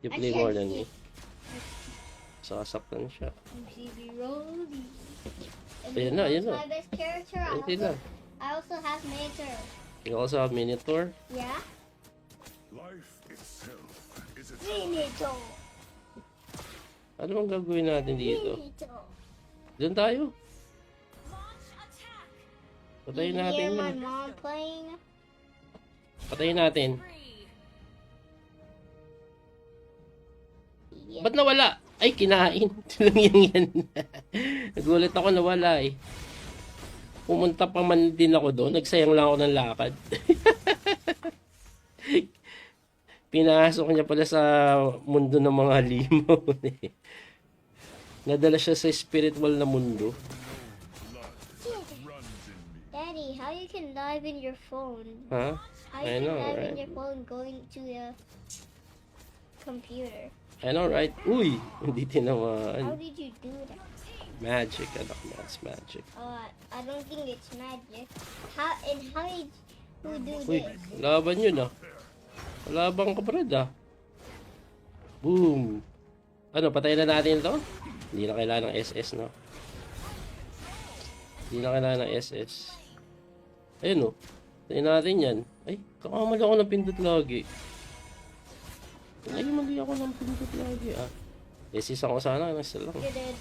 You play more than me. Sasaktan siya. Ayan na, ayan na. My best character. Hindi na. I also have Minotaur. You also have Minotaur? Yeah? Life itself is a Minotaur. Ano bang gagawin natin dito? Minotaur. Diyan tayo. Patayin You natin hear my yun. mom playing? Patayin natin. Yeah. Ba't nawala? Ay, kinain. Lang yan. Nagulat ako, nawala eh. Pumunta pa man din ako doon. Nagsayang lang ako ng lakad. Pinasok niya pala sa mundo ng mga limaw. Nadala siya sa spiritual na mundo. Daddy, how you can live in your phone? Ha? How I you know, can live right? in your phone going to the computer? I know, right? Uy! Hindi How tinamaan. did you do that? Magic, anak mo. It's magic. I don't think it's magic. How did you do Uy, this? laban yun ah. Laban ka brad ah. Boom. Ano, patayin na natin ito? Hindi na kailangan ng SS, no? Hindi na kailangan ng SS. Ayun oh. Patayin natin yan. Ay, kakamali ako ng pindot lagi. Ay, mali ako ng pindot lagi ah. SS ako sana, nasa lang. You did.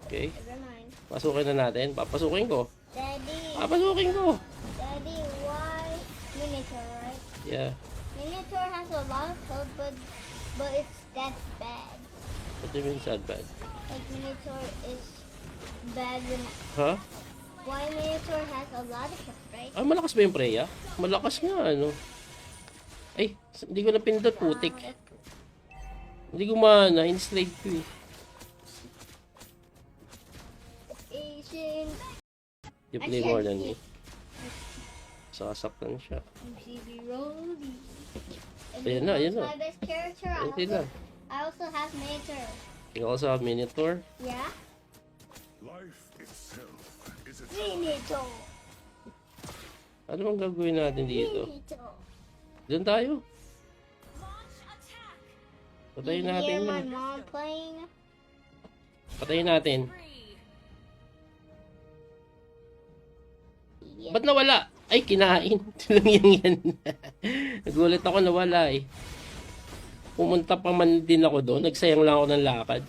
Okay. Never mind. Pasukin na natin. Papasukin ko. Daddy, Papasukin ko. Daddy, why Minotaur, right? Yeah. Minotaur has a lot of code, but it's that bad. What do you mean sad bad? Like Minotaur is bad when Ha? why Minotaur has a lot of hits, right? Ah, malakas ba yung Freya? Malakas nga, ano? Ay, hindi ko na pindot, putik. Hindi ko mana, in-slave ko eh. Asian You play more than me. Sasaktan siya. MCB Rolly. Ayan na, ayan na. My best character. Hindi na. I also have Minotaur. You also have Minotaur? Yeah? life itself is a Minotaur. Ano bang gagawin natin dito? Minotaur. Diyan tayo. Patayin You natin hear my yun. mom playing? Patayin natin. Yeah. Ba't nawala? Ay, kinain. Lang yan. Nagulat ako, nawala eh. Pumunta pa man din ako doon. Nagsayang lang ako ng lakad.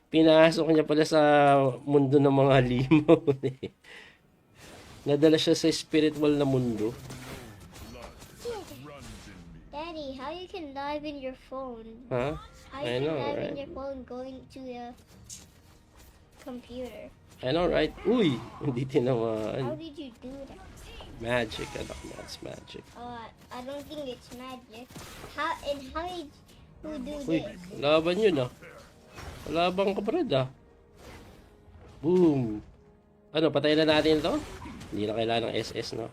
Pinasok niya pala sa mundo ng mga limaw. Nadala siya sa spiritual na mundo. Daddy, how you can live in your phone? Ha? How I you can know, live right? in your phone going to the computer? I know, right? Uy! Hindi How tinamaan. did you do that? Magic, anak mo. It's magic. I don't think it's magic. How did you do Uy, this? laban yun ah. Laban ka brad ah. Boom. Ano, patayin na natin ito? Hindi na kailangan ng SS, no?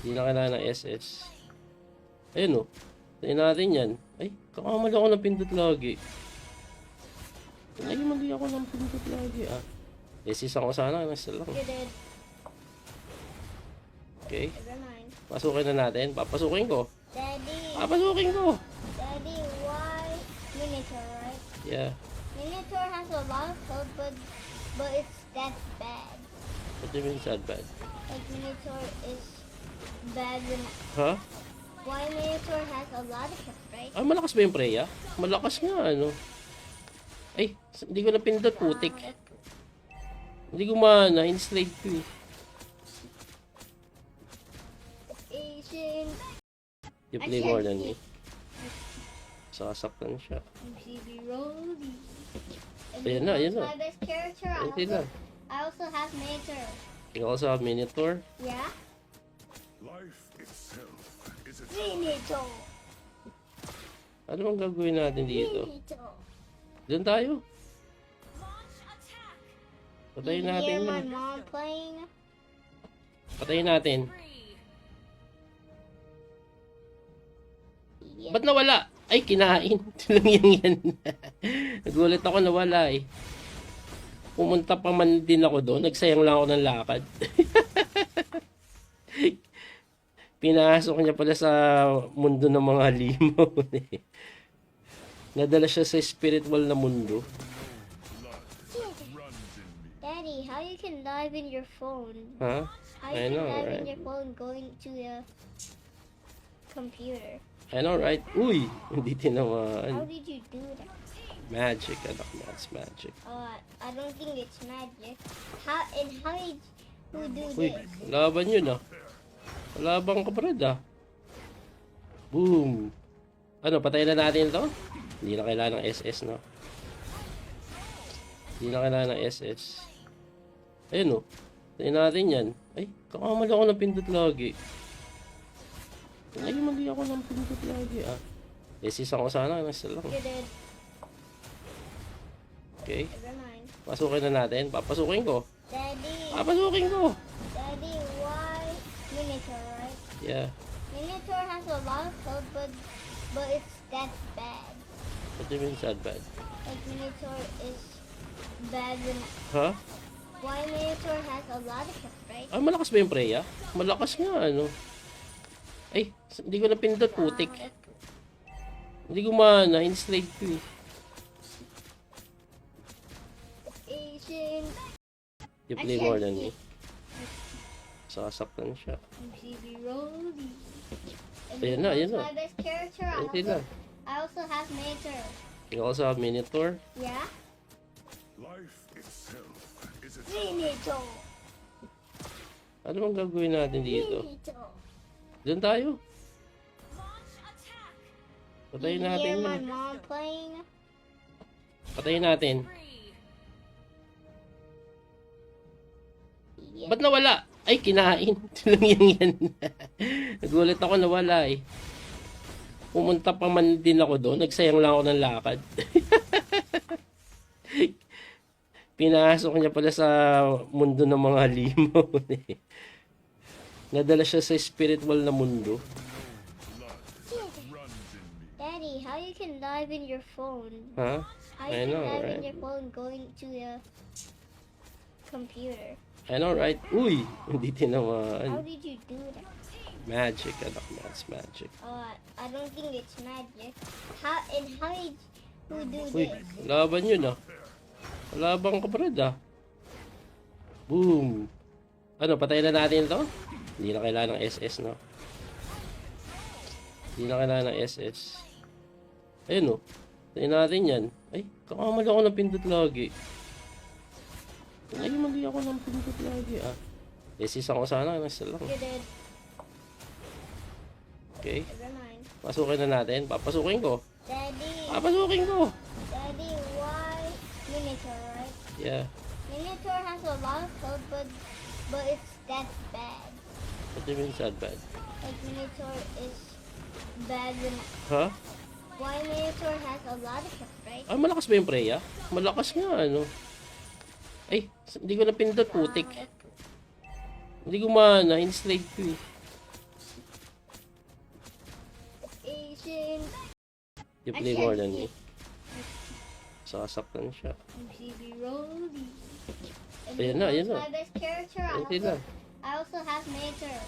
Hindi na kailangan ng SS. Ayun oh. Patayin natin yan. Ay, kakamali ako ng pindot lagi. Ay, mali ako ng pindot lagi ah. SS ako sana, nasa lang. You did. Okay. Never mind. Pasukin na natin. Papasukin ko. Daddy, Papasukin ko. Daddy, why Minotaur, right? Yeah. Minotaur has a lot of code, but it's that bad. What do you mean sad bad? Like Minotaur is bad when Ha? why Minotaur has a lot of hits, right? Ah, malakas ba yung Freya? Malakas nga, ano? Ay, hindi ko na pindot, putik. Hindi ko mana, in-slave ko eh. Asian You play more than me. Sasaktan siya. MCB Rolly. Ayan na, ayan na. My best character. Hindi na. I also have Minotaur. You also have Minotaur? Yeah? life itself is a Minotaur. Ano bang gagawin natin dito? Minotaur. Diyan tayo. Patayin You natin hear my yun. mom playing? Patayin natin. Yeah. Ba't nawala? Ay, kinain. Lang yan. Nagulat ako, nawala eh. Pumunta pa man din ako doon. Nagsayang lang ako ng lakad. Pinasok niya pala sa mundo ng mga halimaw. Nadala siya sa spiritual na mundo. Daddy, how you can live in your phone? Ha? How I you know, can live in right? your phone going to the computer? I know, right? Uy! Hindi How tinamaan. did you do that? Magic, anak mo. It's magic. I don't think it's magic. How did you do Uy, this? laban yun ah. Laban ka brad ah. Boom! Ano, patayin na natin to? Hindi na kailangan ng SS, no? Hindi na kailangan ng SS. Ayun oh. Patayin natin yan. Ay, kakamali ako ng pindot lagi. Ay, mali ako ng pindot lagi ah. SS ako sana, nasa lang. You're dead. Okay. Never mind. Pasukin na natin. Papasukin ko. Daddy, Papasukin ko! Daddy, why Minotaur, right? Yeah. Minotaur has a lot of code, but it's that bad. What do you mean sad bad? Like Minotaur is bad when Ha? why Minotaur has a lot of code, right? Ah, malakas ba yung Freya? Malakas nga, ano? Ay, hindi ko na pindot, putik. Hindi ko mana, in-slave ko eh. Asian. You play more than me. Sasaktan siya. MCB Rolly. Ayan na, ayan na. My best character. Hindi na. I also have Minotaur. You also have Minotaur. Yeah? Life itself is a Minotaur. Ano bang gagawin natin dito? Minotaur. Diyan tayo. Patayin You natin hear my yun. mom playing? Patayin natin. Yeah. Ba't nawala? Ay, kinain. Lang yan. Nagulat ako, nawala eh. Pumunta pa man din ako doon. Nagsayang lang ako ng lakad. Pinasok niya pala sa mundo ng mga halimaw. Nadala siya sa spiritual na mundo. Daddy, how you can live in your phone? Ha? How I you can know, live right? in your phone going to the computer? I know, right? Uy! Hindi How tinamaan. did you do that? Magic, anak mo. It's magic. I don't think it's magic. How did you do Uy, this? laban yun ah. Laban ka brad ah. Boom! Ano, patayin na natin to? Hindi na kailangan ng SS, no? Hindi na kailangan ng SS. Ayun oh. Patayin natin yan. Ay, kakamali ako ng pindot lagi. Ay, mali ako ng pindot lagi ah. SS ako sana, nasa lang. You're dead. Okay. Never mind. Pasukin na natin. Papasukin ko. Daddy, Papasukin ko! Daddy, why Minotaur, right? Yeah. Minotaur has a lot of code, but it's that bad. What do you mean sad bad? Like Minotaur is bad when Ha? why Minotaur has a lot of code, right? Ah, malakas ba yung Freya? Malakas nga, ano? Ay, hindi ko na pindot, putik. Hindi ko mana, in-slave ko eh. Asian. You play more than me. Sasaktan siya. MCB Rolly. Ayan na, ayan na. My best character. Hindi na. I also have Minotaur.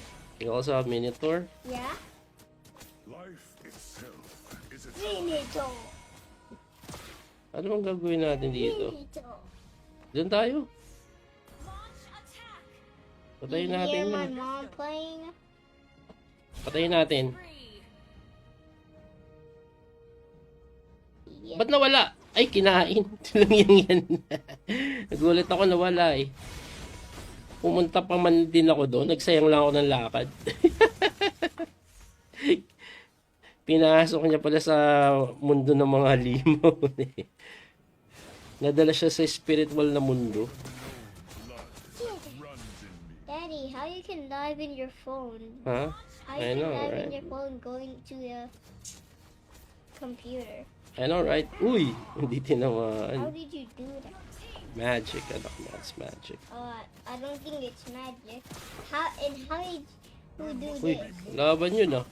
You also have Minotaur. Yeah? life itself is a Minotaur. Ano bang gagawin natin dito? Minotaur. Diyan tayo. Patayin You natin hear my yun. mom playing? Patayin natin. Yeah. Ba't nawala? Ay, kinain. Lang yan. Nagulat ako, nawala eh. Pumunta pa man din ako doon. Nagsayang lang ako ng lakad. Pinasok niya pala sa mundo ng mga halimaw. Nadala siya sa spiritual na mundo. Daddy, how you can live in your phone? Ha? How I you can know, live right? in your phone going to the computer? I know, right? Uy! Hindi How tinamaan. did you do that? Magic, anak mo. It's magic. I don't think it's magic. How did you do Uy, this? laban yun ah.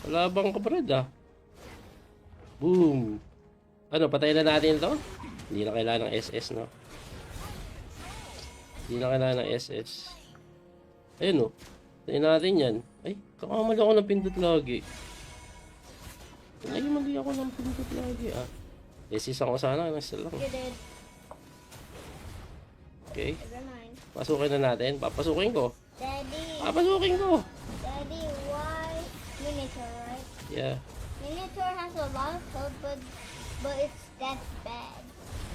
Laban ka brad ah. Boom! Ano, patayin na natin to? Hindi na kailangan ng SS, no? Hindi na kailangan ng SS. Ayun oh. Tayo natin yan. Ay, kakamali ako ng pindot lagi. Ay, mali ako ng pindot lagi ah. Resist ako sana, nasa lang. You're dead. Okay, Never mind. pasukin na natin. Papasukin ko. Daddy. Papasukin ko. Daddy, why Minotaur, right? Yeah. Minotaur has a lot of code, but it's that bad.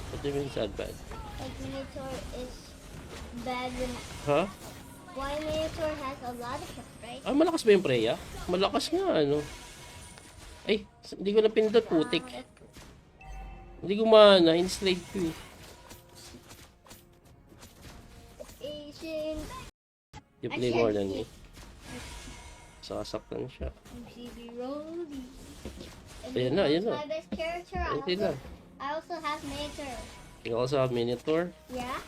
What do you mean sad bad? Like Minotaur is bad when Ha? why Minotaur has a lot of code, right? Ah, malakas ba yung Freya? Malakas nga, ano? Ay, hindi ko na pindot, putik. Hindi ko mana, in-slate ko eh. Asian. You play more than me. Sasaktan siya. MCB Rolly. Ayan na, ayan na. My best character. Ayan na. I also have Minotaur. You also have Minotaur. Yeah?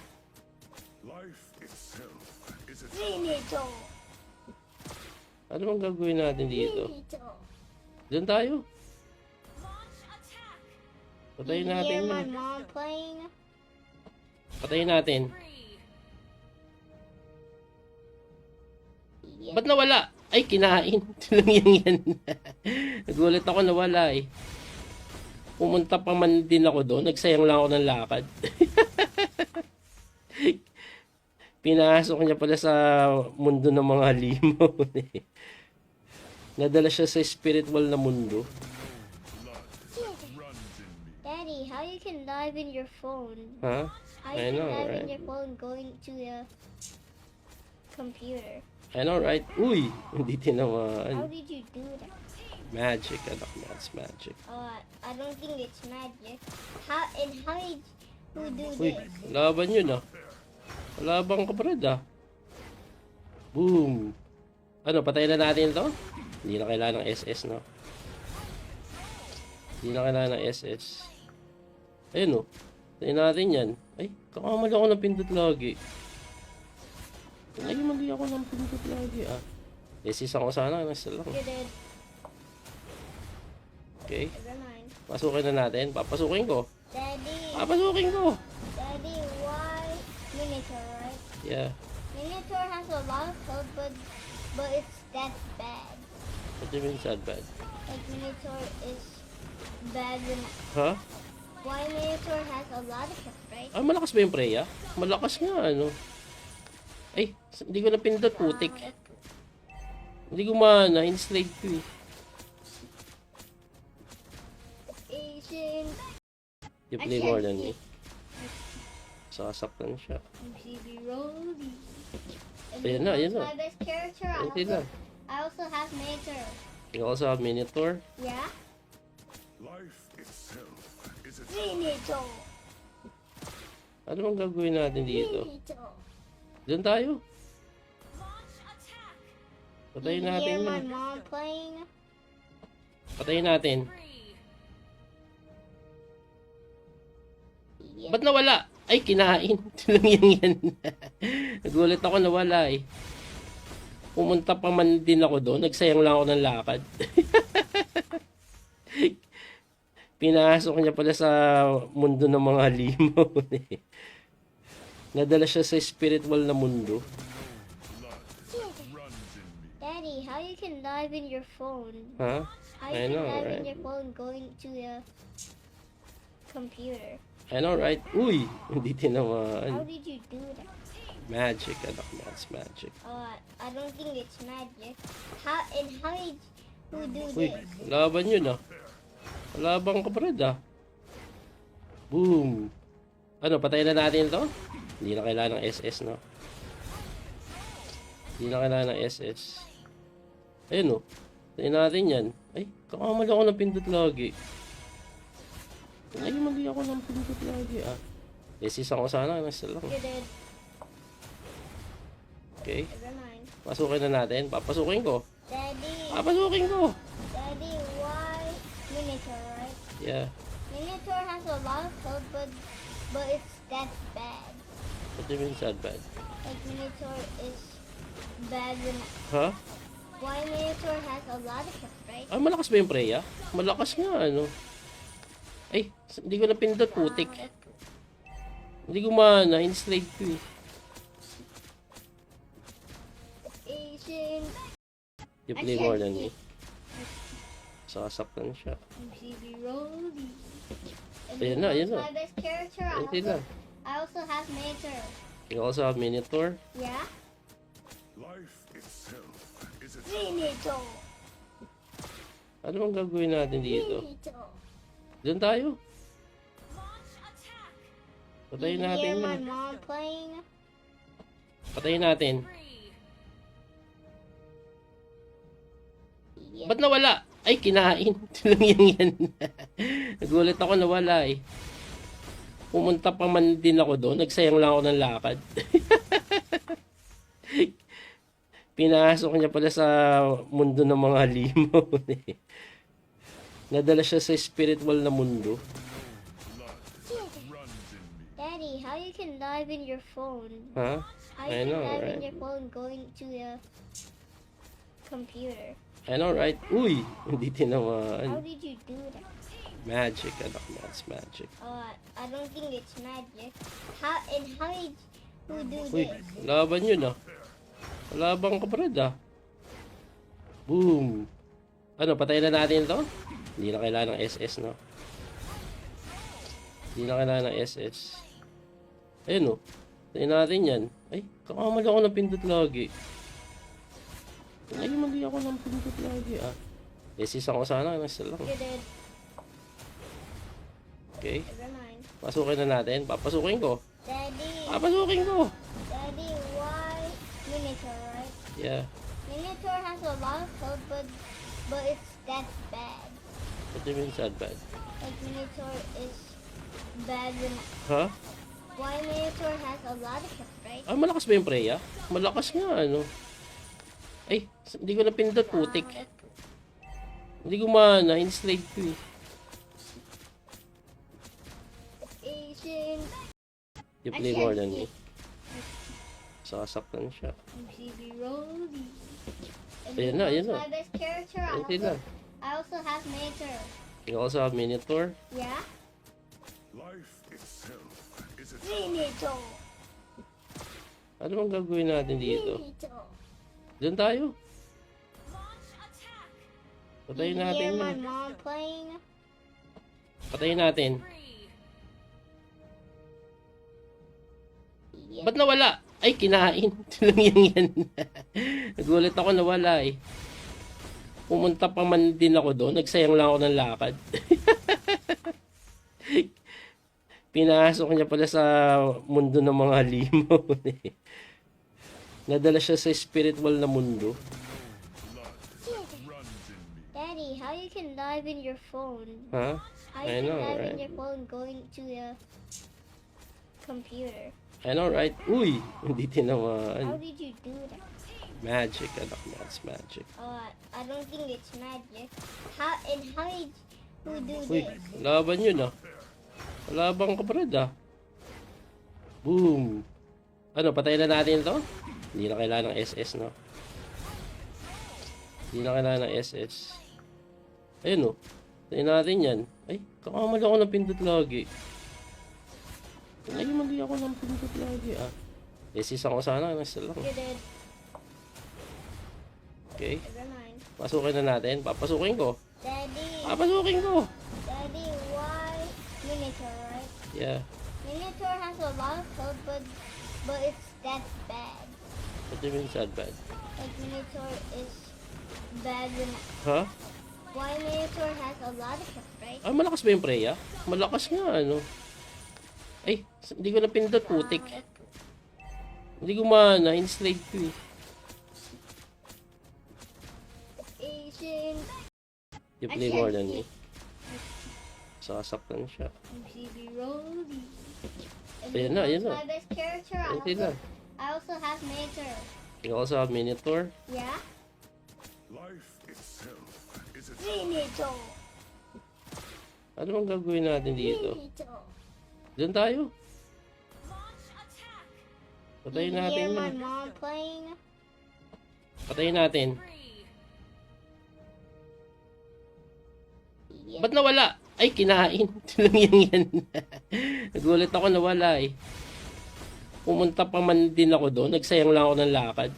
Life itself is a Minotaur. Ano bang gagawin natin dito? Minotaur. Doon tayo. Patayin You natin hear my yun. mom playing? Patayin natin. Yeah. Ba't nawala? Ay, kinain. Lang yan. Nagulat ako, nawala eh. Pumunta pa man din ako doon. Nagsayang lang ako ng lakad. Pinasok niya pala sa mundo ng mga limaw. Nadala siya sa spiritual na mundo. runs in me. Daddy, how you can dive in your phone? Ha? How I you know, can dive in right? your phone going to the computer? I know, right? Uy! Hindi How tinamaan. did you do that? Magic, anak mo. It's magic. I don't think it's magic. How did who do Uy, this? laban yun ah. Laban ka brad ah. Boom! Ano, patayin na natin to? Hindi na kailangan ng SS, no? Hindi na kailangan ng SS. Ayun oh. Patayin natin yan. Ay, kakamali ako ng pindot lagi. Ay, mali ako ng pindot lagi ah. SS ako sana, nasa lang. You're dead. Okay, Never mind. pasukin na natin. Papasukin ko. Daddy. Papasukin ko. Daddy, why Minotaur, right? Yeah. Minotaur has a lot of code, but it's that bad. What do you mean sad bad? Like Minotaur is bad when Ha? why Minotaur has a lot of code, right? Ah, malakas ba yung Freya? Malakas nga, ano? Ay, hindi ko na pindot, putik. Hindi ko mana, in-slate ko eh. Asian. You play more than me. Sasaktan siya. MCB Rolly. Ayan na, ayan na. My best character. Ayan na. I also have Minotaur. You also have Minotaur. Yeah? Life itself is a Minotaur. Ano bang gagawin natin dito? Minotaur. Doon tayo. Patayin You natin hear my yun. mom playing? Patayin natin. Yeah. Ba't nawala? Ay, kinain. Lang yan. Nagulat ako, nawala eh. Pumunta pa man din ako doon. Nagsayang lang ako ng lakad. Pinasok niya pala sa mundo ng mga limaw. Nadala siya sa spiritual na mundo. runs in me. Daddy, how you can dive in your phone? Ha? How I you know, can dive in right? your phone going to the computer? I know, right? Uy! Hindi How tinamaan. did you do that? Magic, anak mo. It's magic. I don't think it's magic. How did who do Uy, this? laban yun ah. Laban ka brad ah. Boom! Ano, patayin na natin to? Hindi na kailangan ng SS, no? Hindi na kailangan ng SS. Ayun oh. Patayin natin yan. Ay, kakamali ako ng pindot lagi. Ay, mali ako ng pindot lagi ah. SS ako sana, nasa lang. You're dead. Okay, Never mind. pasukin na natin. Papasukin ko. Daddy. Papasukin ko. Daddy, why Minotaur, right? Yeah. Minotaur has a lot of code, but it's that bad. What do you mean sad bad? Like Minotaur is bad when Ha? why Minotaur has a lot of code, right? Ah, malakas ba yung Freya? Malakas nga, ano? Ay, hindi ko na pindot, putik. Hindi ko mana, in-slate ko eh. Asian. You play more than me. Sasaktan siya. MCB Rolly. Ayan na, ayan na. My best character. Hindi na. I also have Minotaur. You also have Minotaur. Yeah? Life itself is a Minotaur. Ano bang gagawin natin dito? Minotaur. Diyan tayo. Patayin You natin hear my yun. mom playing? Patayin natin. Yeah. Ba't nawala? Ay, kinain. Tinangyang yan. Nagulat ako, nawala eh. Pumunta pa man din ako doon. Nagsayang lang ako ng lakad. Pinasok niya pala sa mundo ng mga limon eh. Nadala siya sa spiritual na mundo. runs in me. Daddy, how you can dive in your phone? Ha? How I you know, can dive right? in your phone going to the computer? I know, right? Uy! Hindi How tinamaan. did you do that? Magic, anak mo. It's magic. I don't think it's magic. How did you do Uy, this? laban yun ah. Laban ka brad ah. Boom! Ano, patayin na natin to? Hindi na kailangan ng SS, no? Hindi na kailangan ng SS. Ayun oh. Patayin natin yan. Ay, kakamali ako ng pindot lagi. Ay, mali ako ng pindot lagi ah. SS ako sana, nasa lang. You're dead. Okay. Never mind. Pasukin na natin. Papasukin ko. Daddy, Papasukin ko! Daddy, why Minotaur, right? Yeah. Minotaur has a lot of code, but it's that bad. What do you mean sad bad? Like Minotaur is bad when Ha? why Minotaur has a lot of code, right? Ah, malakas ba yung Freya? Malakas nga, ano? Ay, hindi ko napindot, putik. Hindi ko na-enslave ko eh. Asian You play more than me. Sasaktan siya. MCB Rolly. Ayan na, ayan na. My best character. Hindi na. I also have Minotaur. You also have Minotaur. Yeah? Life itself is a Minotaur. Ano bang gagawin natin dito? Minotaur. Diyan tayo. Patayin You natin hear my yun. mom playing? Patayin natin. Yeah. Ba't nawala? Ay, kinain. Tinangyang yan. Nagulat ako, nawala eh. Pumunta pa man din ako doon. Nagsayang lang ako ng lakad. Pinasok niya pala sa mundo ng mga limon eh. Nadala siya sa spiritual na mundo. runs in me. Daddy, how you can dive in your phone? Ha? How I you know, can dive in right? your phone going to the computer? I know, right? Uy! Hindi How tinamaan. did you do that? Magic, anak mo. It's magic. I don't think it's magic. How did you do Uy, this? laban yun ah. Laban ka brad ah. Boom! Ano, patayin na natin to? Hindi na kailangan ng SS, no? Hindi na kailangan ng SS. Ayun oh. Patayin natin yan. Ay, kakamali ako ng pindot lagi. Ay, mali ako ng pindot lagi ah. SS ako sana, nasa lang. You're dead. Okay. Never mind. Pasukin na natin. Papasukin ko. Daddy, Papasukin ko! Daddy, why Minotaur, right? Yeah. Minotaur has a lot of code, but it's that bad. What do you mean sad bad? Like Minotaur is bad when Ha? why Minotaur has a lot of code, right? Ah, malakas ba yung Freya? Malakas nga, ano? Ay, hindi ko napindot, putik. Hindi ko na-enslave ko eh. Asian You play more than me. Sasaktan siya. MCB Rolly. Ayan na, ayan na. My best character. Hindi na. I also have Minotaur. You also have Minotaur. Yeah? Life itself is a Minotaur. Ano bang gagawin natin dito? Minotaur. Diyan tayo. Patayin You natin hear my yun. mom playing? Patayin natin. Yeah. Ba't nawala? Ay, kinain. Tinangyang yan. Nagulat ako, nawala eh. Pumunta pa man din ako doon. Nagsayang lang ako ng lakad.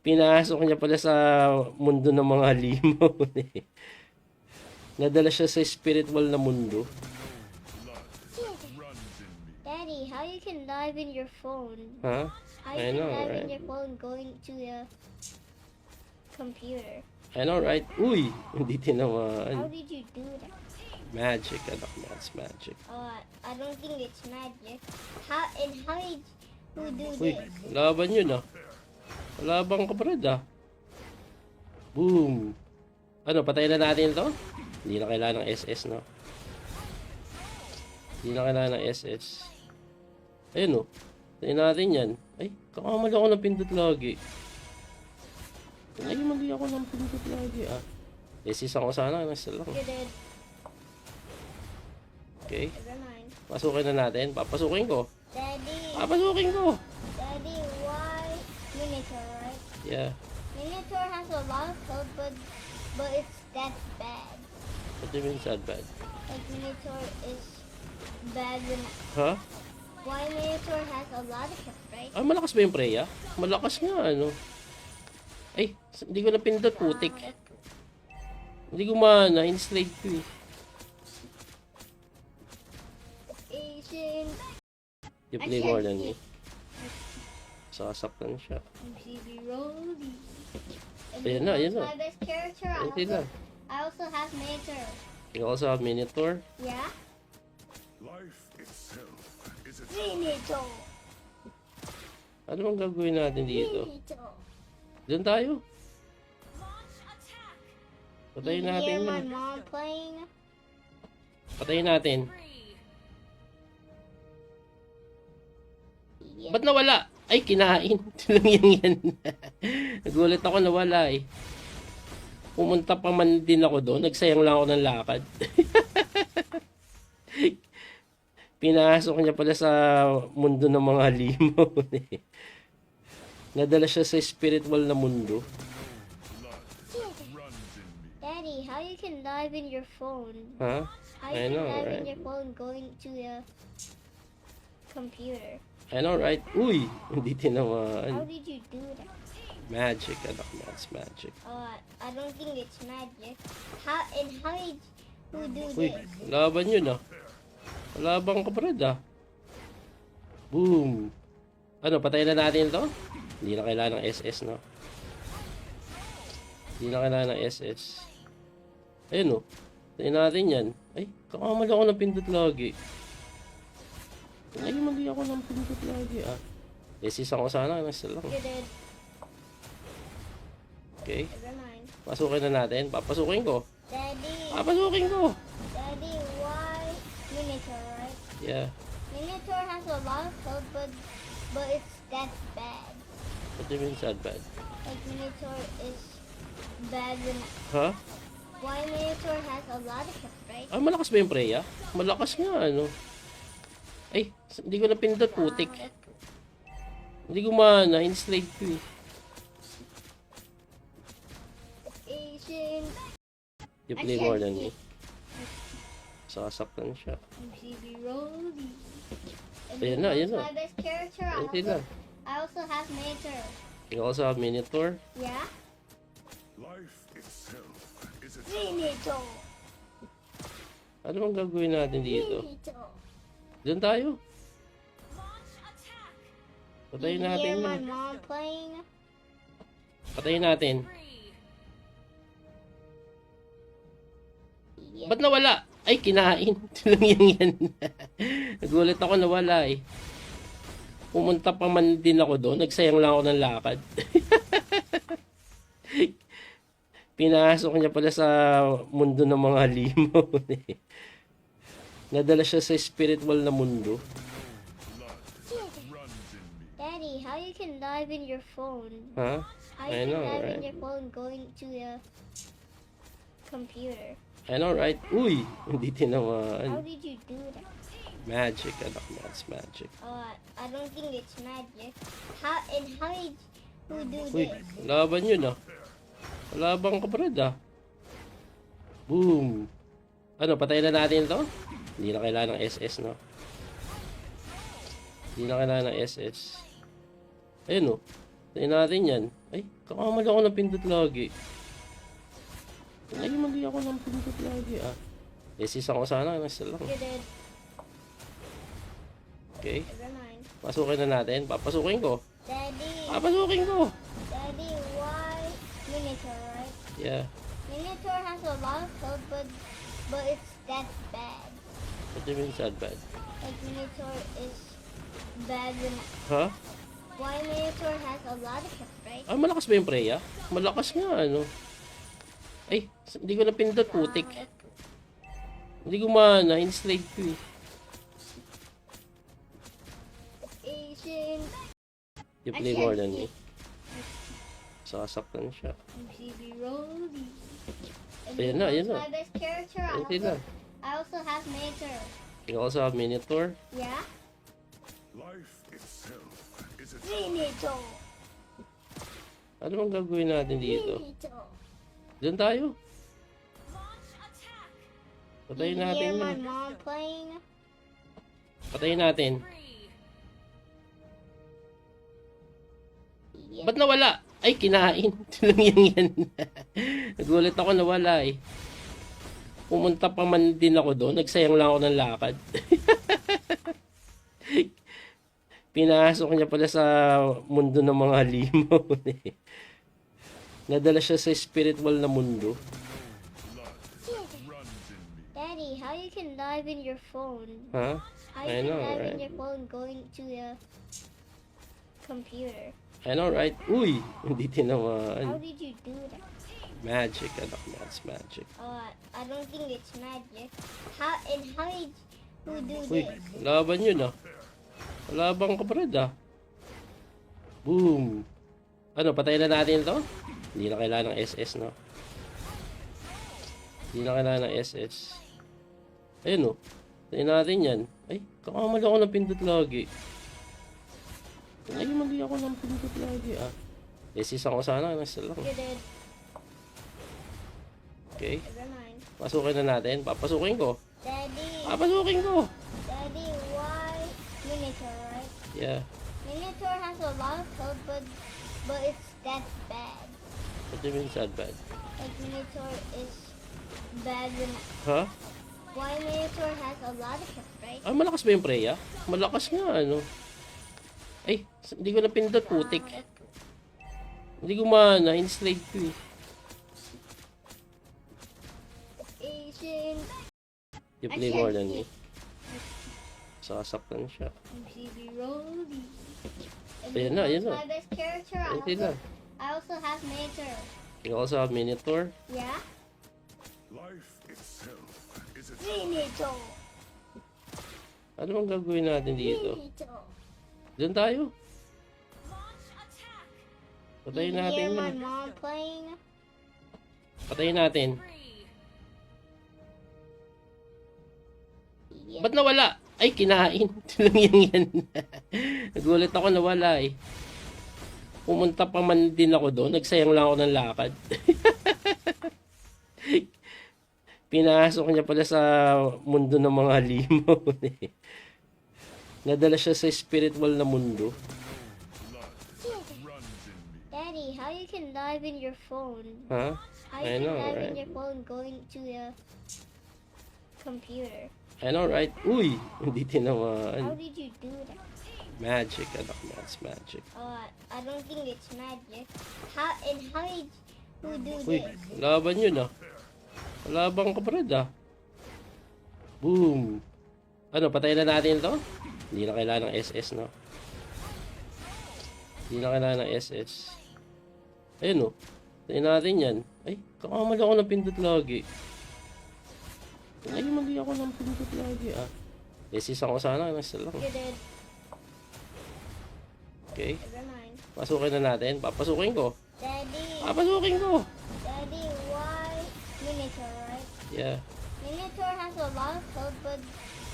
Pinasok niya pala sa mundo ng mga halimaw. Nadala siya sa spiritual na mundo. Daddy, how you can live in your phone? Ha? How I you can know, live in right? your phone going to the computer? I know, right? Uy! Hindi How tinamaan. did you do that? Magic, anak. That's magic. I don't think it's magic. How did you do Uy, this? laban yun ah. Laban ka brad ah. Boom. Ano, patayin na natin to? Hindi na kailangan ng SS, no? Hindi na kailangan ng SS. Ayun oh. Patayin natin yan. Ay, kakamali ako ng pindot lagi. Ay, mali ako ng pindot lagi ah. SS ako sana, nasa lang. You did. Okay. Never mind. Pasukin na natin. Papasukin ko. Daddy, Papasukin ko. Daddy, why Minotaur, right? Yeah. Minotaur has a lot of code, but it's that bad. What do you mean sad bad? Like Minotaur is bad when Ha? why Minotaur has a lot of code, right? Ah, malakas ba yung Freya? Malakas nga, ano? Ay, hindi ko napindot, putik. Hindi ko mana, in-slave ko eh. Asian You play more than me. Sasaktan siya. MCB Rolly. Ayan na, ayan na. My best character. Hindi na. I also have Minotaur. You also have Minotaur. Yeah? Life itself is a Minotaur. Ano bang gagawin natin dito? Minotaur. Diyan tayo. Patayin You natin hear my yun. mom playing? Patayin natin. Yeah. Ba't nawala? Ay, kinain. Lang yan. Nagulat ako, nawala eh. Pumunta pa man din ako doon. Nagsayang lang ako ng lakad. Pinasok niya pala sa mundo ng mga halimaw. Nadala siya sa spiritual na mundo. Daddy, how you can live in your phone? Ha? How I you can know, live right? in your phone going to the computer? I know, right? Uy! Hindi How tinamaan. did you do that? Magic, anak. That's magic. I don't think it's magic. How did you do Uy, this? laban yun ah. Laban ka brad ah. Boom. Ano, patayin na natin to? Hindi na kailangan ng SS, no? Hindi na kailangan ng SS. Ayun oh. Patayin natin yan. Ay, kakamali ako ng pindot lagi. Ay, mali ako ng pindot lagi ah. SS ako sana, nasa lang. You did. Okay. Never mind. Pasukin na natin. Papasukin ko. Daddy, Papasukin ko. Daddy, why Minotaur, right? Yeah. Minotaur has a lot of code, but it's that bad. What do you mean sad bad? Like Minotaur is bad when Ha? why Minotaur has a lot of code, right? Ah, malakas ba yung Freya? Malakas nga, ano? Ay, hindi ko napindot, putik. Hindi ko mana, in-slave ko eh. Asian You play more than me. Sasaktan siya. MCB Rolly. Ayan na, ayan na. My best character. Hindi na. I also have Minotaur. You also have Minotaur. Yeah? life itself is a Minotaur. Ano bang gagawin natin dito? Minotaur. Diyan tayo. Patayin You natin hear my yun. mom playing? Patayin natin. Yeah. Ba't nawala? Ay, kinain. Lang yan. Nagulat ako, nawala eh. Pumunta pa man din ako doon. Nagsayang lang ako ng lakad. Pinasok niya pala sa mundo ng mga halimaw. Nadala siya sa spiritual na mundo. Daddy, how you can live in your phone? Ha? How I you know, can live in right? your phone going to the computer? I know, right? Uy! Hindi How tinamaan. did you do that? Magic, anak. That's magic. I don't think it's magic. How did you do Uy, this? laban yun ah. Laban ka brad ah. Boom. Ano, patayin na natin to? Hindi na kailangan ng SS, no? Hindi na kailangan ng SS. Ayun oh. Tayo natin yan. Ay, kakamali ako ng pindot lagi. Ay, mali ako ng pindot lagi ah. Resist ako sana, nasa lang. You're dead. Okay, Never mind. pasukin na natin. Papasukin ko. Daddy. Papasukin ko. Daddy, why Minotaur, right? Yeah. Minotaur has a lot of code, but it's that bad. What do you mean sad bad? Like Minotaur is bad when Ha? why Minotaur has a lot of code, right? Ah, malakas ba yung Freya? Malakas nga, ano. Ay, hindi ko na pindot, putik. Hindi ko mana, in-slave ko eh. Asian. You play more than me. Sasaktan siya. MCB Rolly. Ayan na, ayan na. My best character. Ayan na. I also have Minotaur. You also have Minotaur. Yeah? Life itself is a Minotaur. Ano bang gagawin natin dito? Minotaur. Diyan tayo. Patayin You natin hear my yun. mom playing? Patayin natin. Yeah. Ba't nawala? Ay, kinain. Tulungan yan. Nagulat ako, nawala eh. Pumunta pa man din ako doon. Nagsayang lang ako ng lakad. Pinasok niya pala sa mundo ng mga halimaw. Nadala siya sa spiritual na mundo. Daddy, how you can live in your phone? Ha? How I you can know, live in right? your phone going to the computer? I know, right? Uy! Hindi How tinamaan. did you do that? Magic, anak. That's magic. I don't think it's magic. How did you do Uy, this? laban yun ah. Laban ka brad ah. Boom. Ano, patayin na natin ito? Hindi na kailangan ng SS, no? Hindi na kailangan ng SS. Ayun oh. Patayin natin yan. Ay, kakamali ako ng pindot lagi. Ay, mali ako ng pindot lagi ah. SS ako sana, nasa lang. You're dead. Okay, Never mind. pasukin na natin. Papasukin ko. Daddy. Papasukin ko. Daddy, why Minotaur, right? Yeah. Minotaur has a lot of code, but it's that bad. What do you mean sad bad? Like Minotaur is bad when Ha? why Minotaur has a lot of code, right? Ah, malakas ba yung Freya? Malakas nga, ano. Ay, hindi ko na pindot, putik. Hindi ko mana, in-slave ko eh. Asian. You play more than me. Sasaktan siya. MCB Rolly. Ayan na, ayan na. My best character. Ayan na. I also have Minotaur. You also have Minotaur. Yeah? life itself is a Minotaur. Ano bang gagawin natin dito? Minotaur. Diyan tayo. Patayin You natin hear my yun. mom playing? Patayin natin. Yeah. Ba't nawala? Ay, kinain. Tulungan yan. Nagulat ako, nawala eh. Pumunta pa man din ako doon. Nagsayang lang ako ng lakad. Pinasok niya pala sa mundo ng mga halimaw. Nadala siya sa spiritual na mundo. Daddy, how you can live in your phone? Ha? How I you can know, live in right? your phone going to the computer? I know, right? Uy! Hindi How tinamaan. did you do that? Magic, anak. That's magic. I don't think it's magic. How did you do Uy, this? laban yun ah. Laban ka brad ah. Boom. Ano, patayin na natin ito? Hindi na kailangan ng SS, no? Hindi na kailangan ng SS. Ayun oh. Patayin natin yan. Ay, kakamali ako ng pindot lagi. Ay, mali ako ng pindot lagi ah. SS ako sana, nasa lang. You're dead. Okay, Never mind. pasukin na natin. Papasukin ko. Daddy. Papasukin ko. Daddy, why Minotaur, right? Yeah. Minotaur has a lot of code,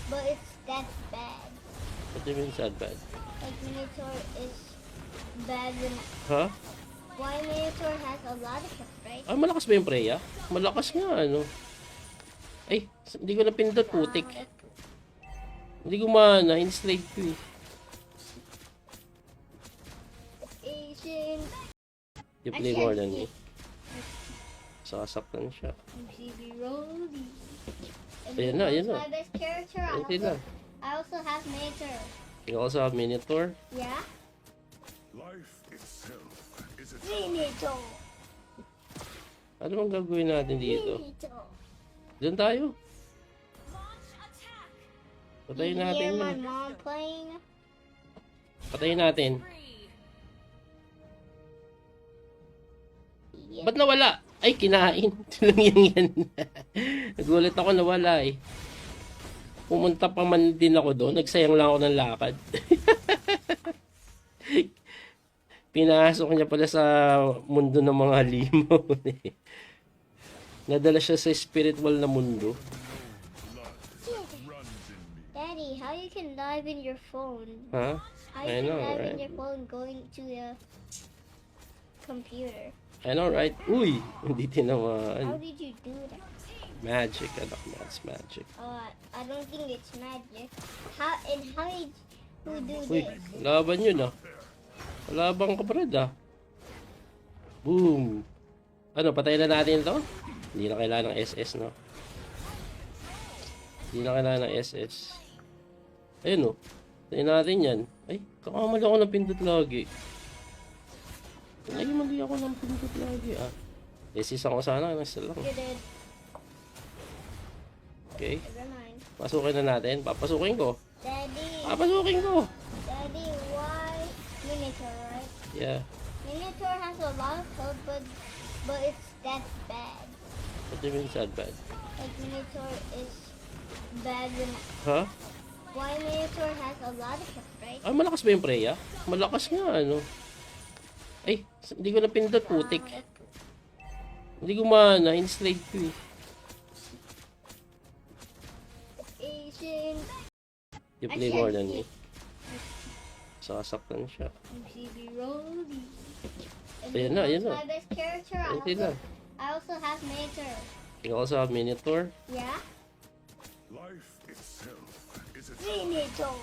but it's that bad. What do you mean sad bad? Like Minotaur is bad when Ha? why Minotaur has a lot of code, right? Ah, malakas ba yung Freya? Malakas nga, ano. Ay, hindi ko na pindot, putik. Hindi ko mana, in-slave ko eh. Asian. You play more than me. Sasaktan siya. MCB Rolly. Ayan na, ayan na. My best character. Ayan na. I also have Minotaur. You also have Minotaur. Yeah? Life itself is a Minotaur. Ano bang gagawin natin dito? Minotaur. Doon tayo. Patayin You natin hear my yun. mom playing? Patayin natin. Yeah. Ba't nawala? Ay, kinain. Lang yan. Nagulat ako, nawala eh. Pumunta pa man din ako doon. Nagsayang lang ako ng lakad. Pinasok niya pala sa mundo ng mga halimaw. Nadala siya sa spiritual na mundo. runs in me. Daddy, how you can dive in your phone? Ha? How I you know, can dive right? in your phone going to the computer? I know, right? Uy! Hindi How tinamaan. did you do that? Magic, anak mo. It's magic. I don't think it's magic. How did you do Uy, this? laban yun ah. Laban ka pa rin ah. Boom! Ano, patayin na natin to? Hindi na kailangan ng SS, no? Hindi na kailangan ng SS. Ayun oh. Patayin natin yan. Ay, kakamali ako ng pindot lagi. Ay, mali ako ng pindot lagi ah. SS ako sana, nasa lang. You did. Okay. Never mind. Pasukin na natin. Papasukin ko. Daddy, Papasukin ko! Daddy, why Minotaur, right? Yeah. Minotaur has a lot of code, but it's that bad. What do you mean sad bad? Like Minotaur is bad when Ha? why Minotaur has a lot of health, right? Ah, malakas ba yung Freya? Malakas nga, ano? Ay, hindi ko na pindot, putik. Hindi ko mana, in-slide ko eh. Asian You play more than me. Sasaktan siya. MCB Rolly. Ayan na, ayan na. My best character. Ayan na. I also have Minotaur. You also have Minotaur. Yeah? Life itself is a Minotaur.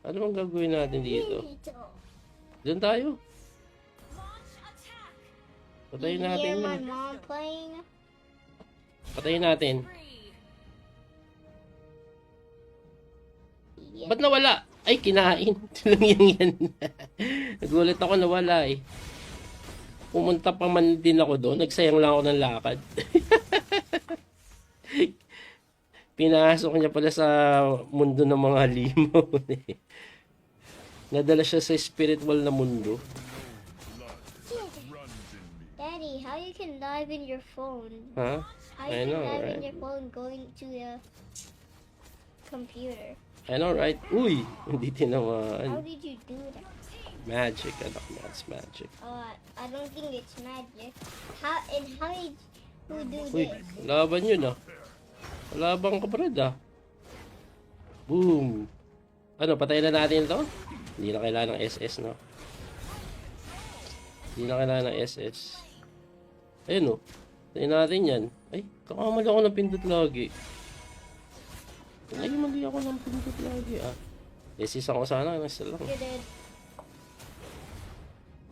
Ano bang gagawin natin dito? Minotaur. Doon tayo. Patayin You natin hear my yun. mom playing? Patayin natin. Yeah. Ba't nawala? Ay, kinain. Lang yan. Nagulat ako, nawala eh. Pumunta pa man din ako doon. Nagsayang lang ako ng lakad. Pinasok niya pala sa mundo ng mga halimaw. Nadala siya sa spiritual na mundo. runs in me. Daddy, how you can dive in your phone? Ha? How I you know, can dive in right? your phone going to the computer? I know, right? Uy! Hindi How tinamaan. did you do that? Magic, anak mo. It's magic. I don't think it's magic. How did you do Uy, this? laban yun ah. Laban ka pa rin ah. Boom! Ano, patayin na natin to? Hindi na kailangan ng SS, no? Hindi na kailangan ng SS. Ayun oh. Patayin natin yan. Ay, kakamali ako ng pindot lagi. Ay, mali ako ng pindot lagi ah. SS ako sana, nasa lang. You did.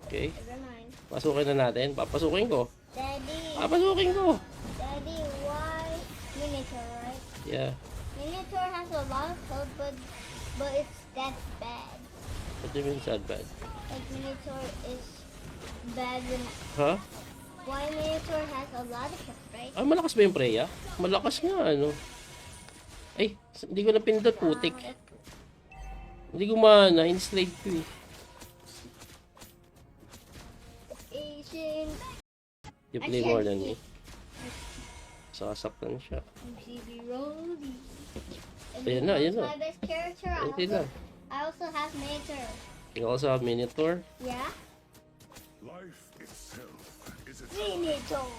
Okay. Never mind. Pasukin na natin. Papasukin ko. Daddy, Papasukin ko! Daddy, why Minotaur, right? Yeah. Minotaur has a lot of code, but it's that bad. What do you mean sad bad? Like Minotaur is bad when Ha? why Minotaur has a lot of health, right? Ah, malakas ba yung Freya? Malakas nga, ano? Ay, hindi ko na pindot, putik. Hindi ko mana, in-slide ko eh. Asian You play more than me. Sasaktan siya. MCB Rolly. Ayan na, ayan na. My best character. Ayan na. I also have Minotaur. You also have Minotaur. Yeah? Life itself is a Minotaur.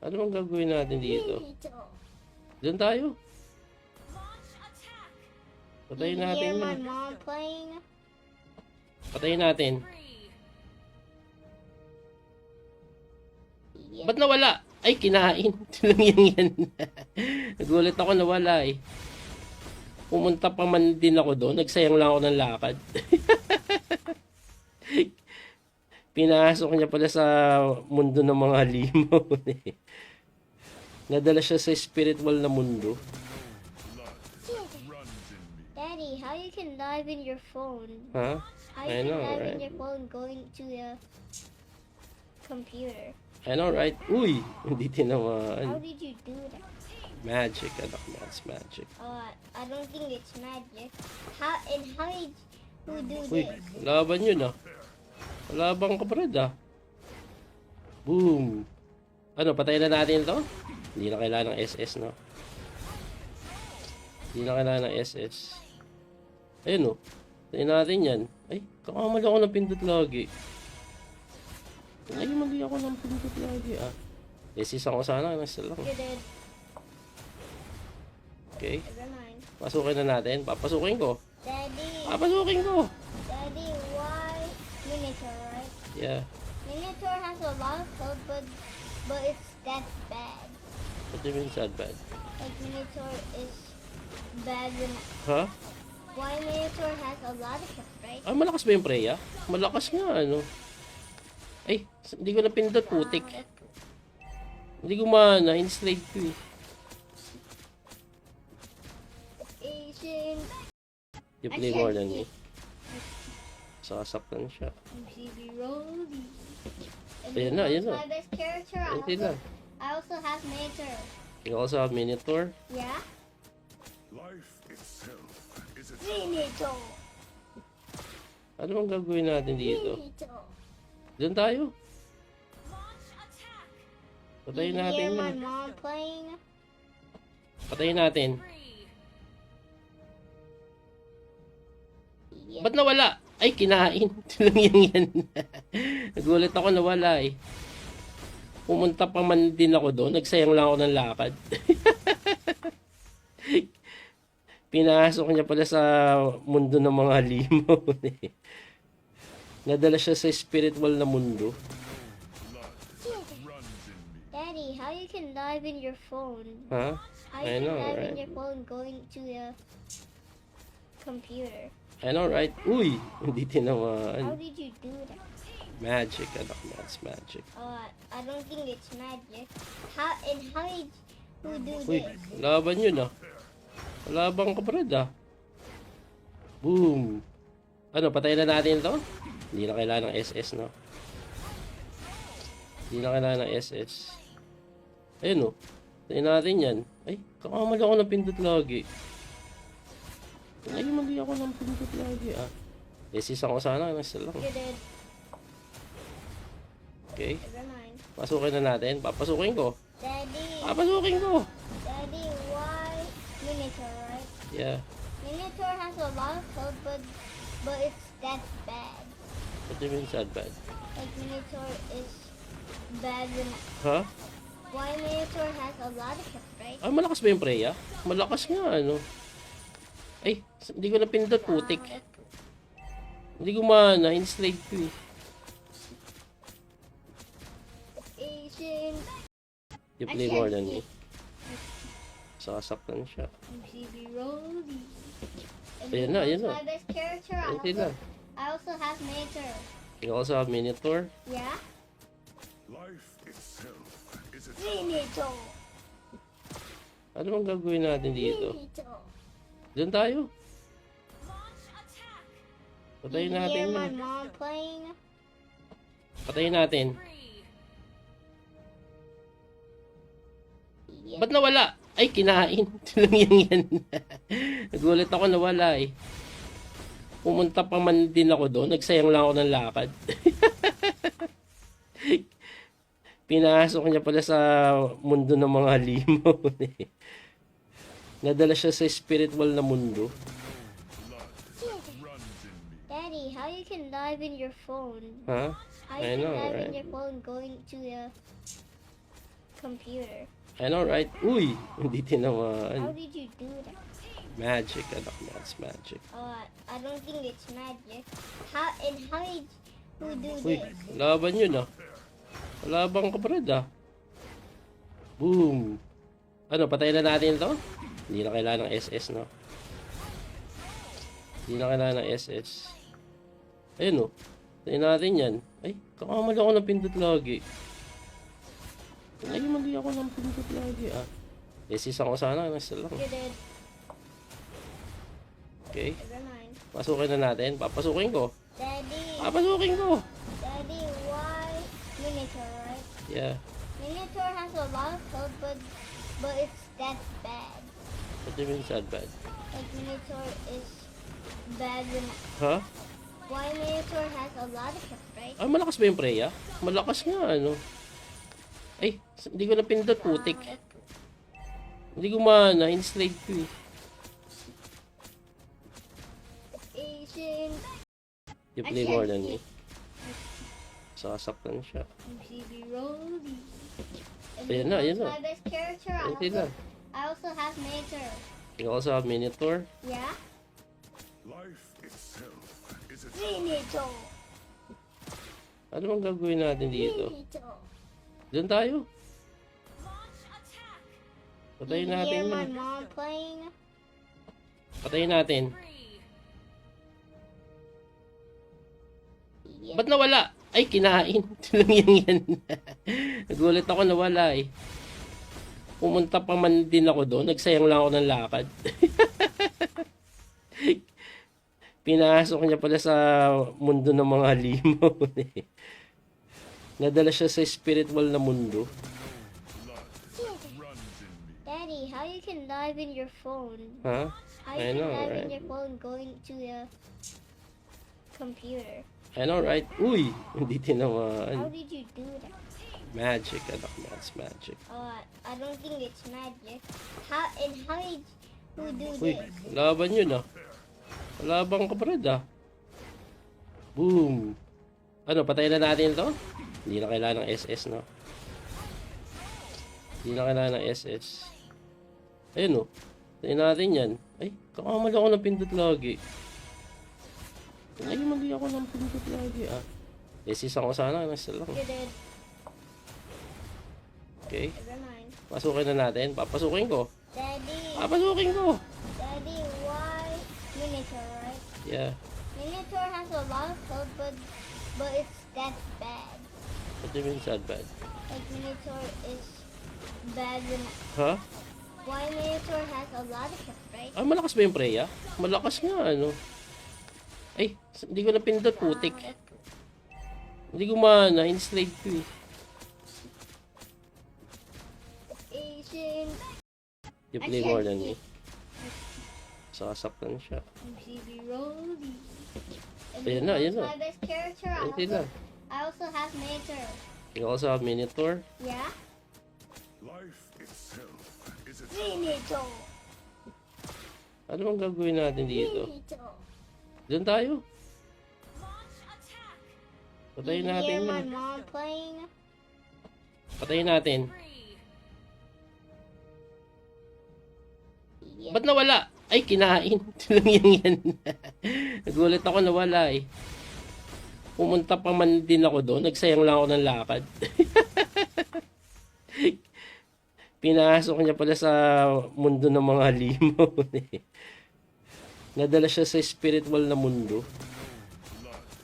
Ano bang gagawin natin dito? Minotaur. Doon tayo. Patayin You natin hear my yun. mom playing? Patayin natin. Yeah. Ba't nawala? Ay, kinain. Lang yan. Nagulat ako, nawala eh. Pumunta pa man din ako doon. Nagsayang lang ako ng lakad. Pinasok niya pala sa mundo ng mga halimaw. Nadala siya sa spiritual na mundo. Runs in me. Daddy, how you can live in your phone? Ha? How I you know, can live right? in your phone going to the computer? I know, right? Uy! Hindi How tinamaan. did you do that? Magic, anak. That's magic. I don't think it's magic. How did you do Uy, this? laban yun ah. Laban ka brad ah. Boom. Ano, patayin na natin to? Hindi na kailangan ng SS, no? Hindi na kailangan ng SS. Ayun oh. Patayin natin yan. Ay, kakamali ako ng pindot lagi. Ay, mali ako ng pindot lagi ah. SS ako sana, nasa lang. You're dead. Okay. Never mind. Pasukin na natin. Papasukin ko. Daddy, Papasukin ko. Daddy, why Minotaur, right? Yeah. Minotaur has a lot of code, but it's that bad. What do you mean sad bad? Like Minotaur is bad when Ha? why Minotaur has a lot of code, right? Ah, malakas ba yung Freya? Malakas nga, ano? Ay, hindi ko napindot, putik. Hindi ko na-inslate ko eh. Asian You play more than me. Sasaktan siya. MCB Rolly. Ayan na, ayan na. My best character. Ayan na. I also have Minotaur. You also have Minotaur. Yeah? Life itself is a Minotaur. Ano bang gagawin natin dito? Minotaur. Doon tayo. Patayin You natin hear my yun. mom playing? Patayin natin. Yeah. Ba't nawala? Ay, kinain. Lang yan. Nagulat ako, nawala eh. Pumunta pa man din ako doon. Nagsayang lang ako ng lakad. Pinasok niya pala sa mundo ng mga halimaw. Nadala siya sa spiritual na mundo. runs in me. Daddy, how you can live in your phone? Ha? How I you know, can live right? in your phone going to the computer? I know, right? Uy! Hindi How tinamaan. did you do that? Magic, anak. That's magic. I don't think it's magic. How did you do Uy, this? laban yun ah. Laban ka brad ah. Boom. Ano, patayin na natin to? Hindi na kailangan ng SS, no? Hindi na kailangan ng SS. Ayun oh. Patayin natin yan. Ay, kakamali ako ng pindot lagi. Ay, mali ako ng pindot lagi ah. SS ako sana, nasa lang. You're dead. Okay. Never mind. Pasukin na natin. Papasukin ko. Daddy, Papasukin ko. Daddy, why Minotaur, right? Yeah. Minotaur has a lot of code, but it's that bad. What do you mean sad bad? Like Minotaur is bad when Ha? why Minotaur has a lot of code, right? Ah, malakas ba yung Freya? Malakas nga, ano? Ay, hindi ko napindot, putik. Hindi ko na-inslate ko eh. Asian You play more than me. Sasaktan siya. MCB Rolly. Ayan na, ayan na. My best character. Ayan na. I also have Minotaur. You also have Minotaur. Yeah? Life itself is a Minotaur. Ano bang gagawin natin dito? Minotaur. Doon tayo. Patayin You natin hear my yun. mom playing? Patayin natin. Yeah. Ba't nawala? Ay, kinain. Lang yan. Nagulat ako, nawala eh. Pumunta pa man din ako doon. Nagsayang lang ako ng lakad. Pinasok niya pala sa mundo ng mga halimaw. Nadala siya sa spiritual na mundo. runs in me. Daddy, how you can live in your phone? Ha? How I you know, can live in right? your phone going to the computer? I know, right? Uy! Hindi How tinamaan. did you do that? Magic, anak. That's magic. I don't think it's magic. How did you do Uy, this? laban yun ah. Laban ka brad ah. Boom. Ano, patayin na natin to? Hindi na kailangan ng SS, no? Hindi na kailangan ng SS. Ayun oh. Tayo natin yan. Ay, kakamali ako ng pindot lagi. Ay, mali ako ng pindot lagi ah. Resist ako sana, nasa lang. You're dead. Okay, Never mind. pasukin na natin. Papasukin ko. Daddy. Papasukin ko. Daddy, why? Minotaur, right? Yeah. Minotaur has a lot of code, but it's that bad. What do you mean sad bad? Like Minotaur is bad when Ha? why Minotaur has a lot of hits, right? Ah, malakas ba yung Freya? Malakas nga, ano? Ay, hindi ko napindot, putik. Hindi ko mana, in-slave ko eh. Asian. You play more than me. Sasaktan siya. MCB Rolly. Ayan na, ayan na. My best character. Hindi na. I also have Minotaur. You also have Minotaur. Yeah? Life itself is a Minotaur. Ano bang gagawin natin dito? Minotaur. Doon tayo. Patayin You natin hear my yun. mom playing? Patayin natin. Yeah. Ba't nawala? Ay, kinain. Lang yan. Nagulat ako nawala eh. Pumunta pa man din ako doon. Nagsayang lang ako ng lakad. Pinasok niya pala sa mundo ng mga limaw. Nadala siya sa spiritual na mundo. runs in me. Daddy, how you can live in your phone? Ha? How I you can know, live in right? your phone going to the computer? I know, right? Uy! Hindi How tinamaan. did you do that? Magic, anak. That's magic. I don't think it's magic. How did you do Uy, this? laban yun ah. Laban ka brad ah. Boom. Ano, patayin na natin to? Hindi na kailangan ng SS, no? Hindi na kailangan ng SS. Ayun oh. Patayin natin yan. Ay, kakamali ako ng pindot lagi. Ay, mali ako ng pindot lagi ah. SS ako sana, nasa lang. You're dead. Okay, Never mind. pasukin na natin. Papasukin ko. Daddy. Papasukin ko. Daddy, why Minotaur, right? Yeah. Minotaur has a lot of code, but it's that bad. What do you mean sad bad? Like Minotaur is bad when Ha? why Minotaur has a lot of hits, right? Ah, malakas ba yung Freya? Malakas nga, ano? Ay, hindi ko napindot, putik. Hindi ko mana, in-slave ko eh. Asian. You play more than me. Sasaktan siya. MCB Rolly. Ayan na, ayan na. My best character. Hindi na. I also have Minotaur. You also have Minotaur. Yeah? Life itself is a Minotaur. Ano bang gagawin natin dito? Minotaur. Doon tayo. Patayin You natin hear my yun. mom playing? Patayin natin. Yeah. Ba't nawala? Ay, kinain. Lang yan. Nagulat ako nawala eh. Pumunta pa man din ako doon. Nagsayang lang ako ng lakad. Pinasok niya pala sa mundo ng mga limaw. Nadala siya sa spiritual na mundo.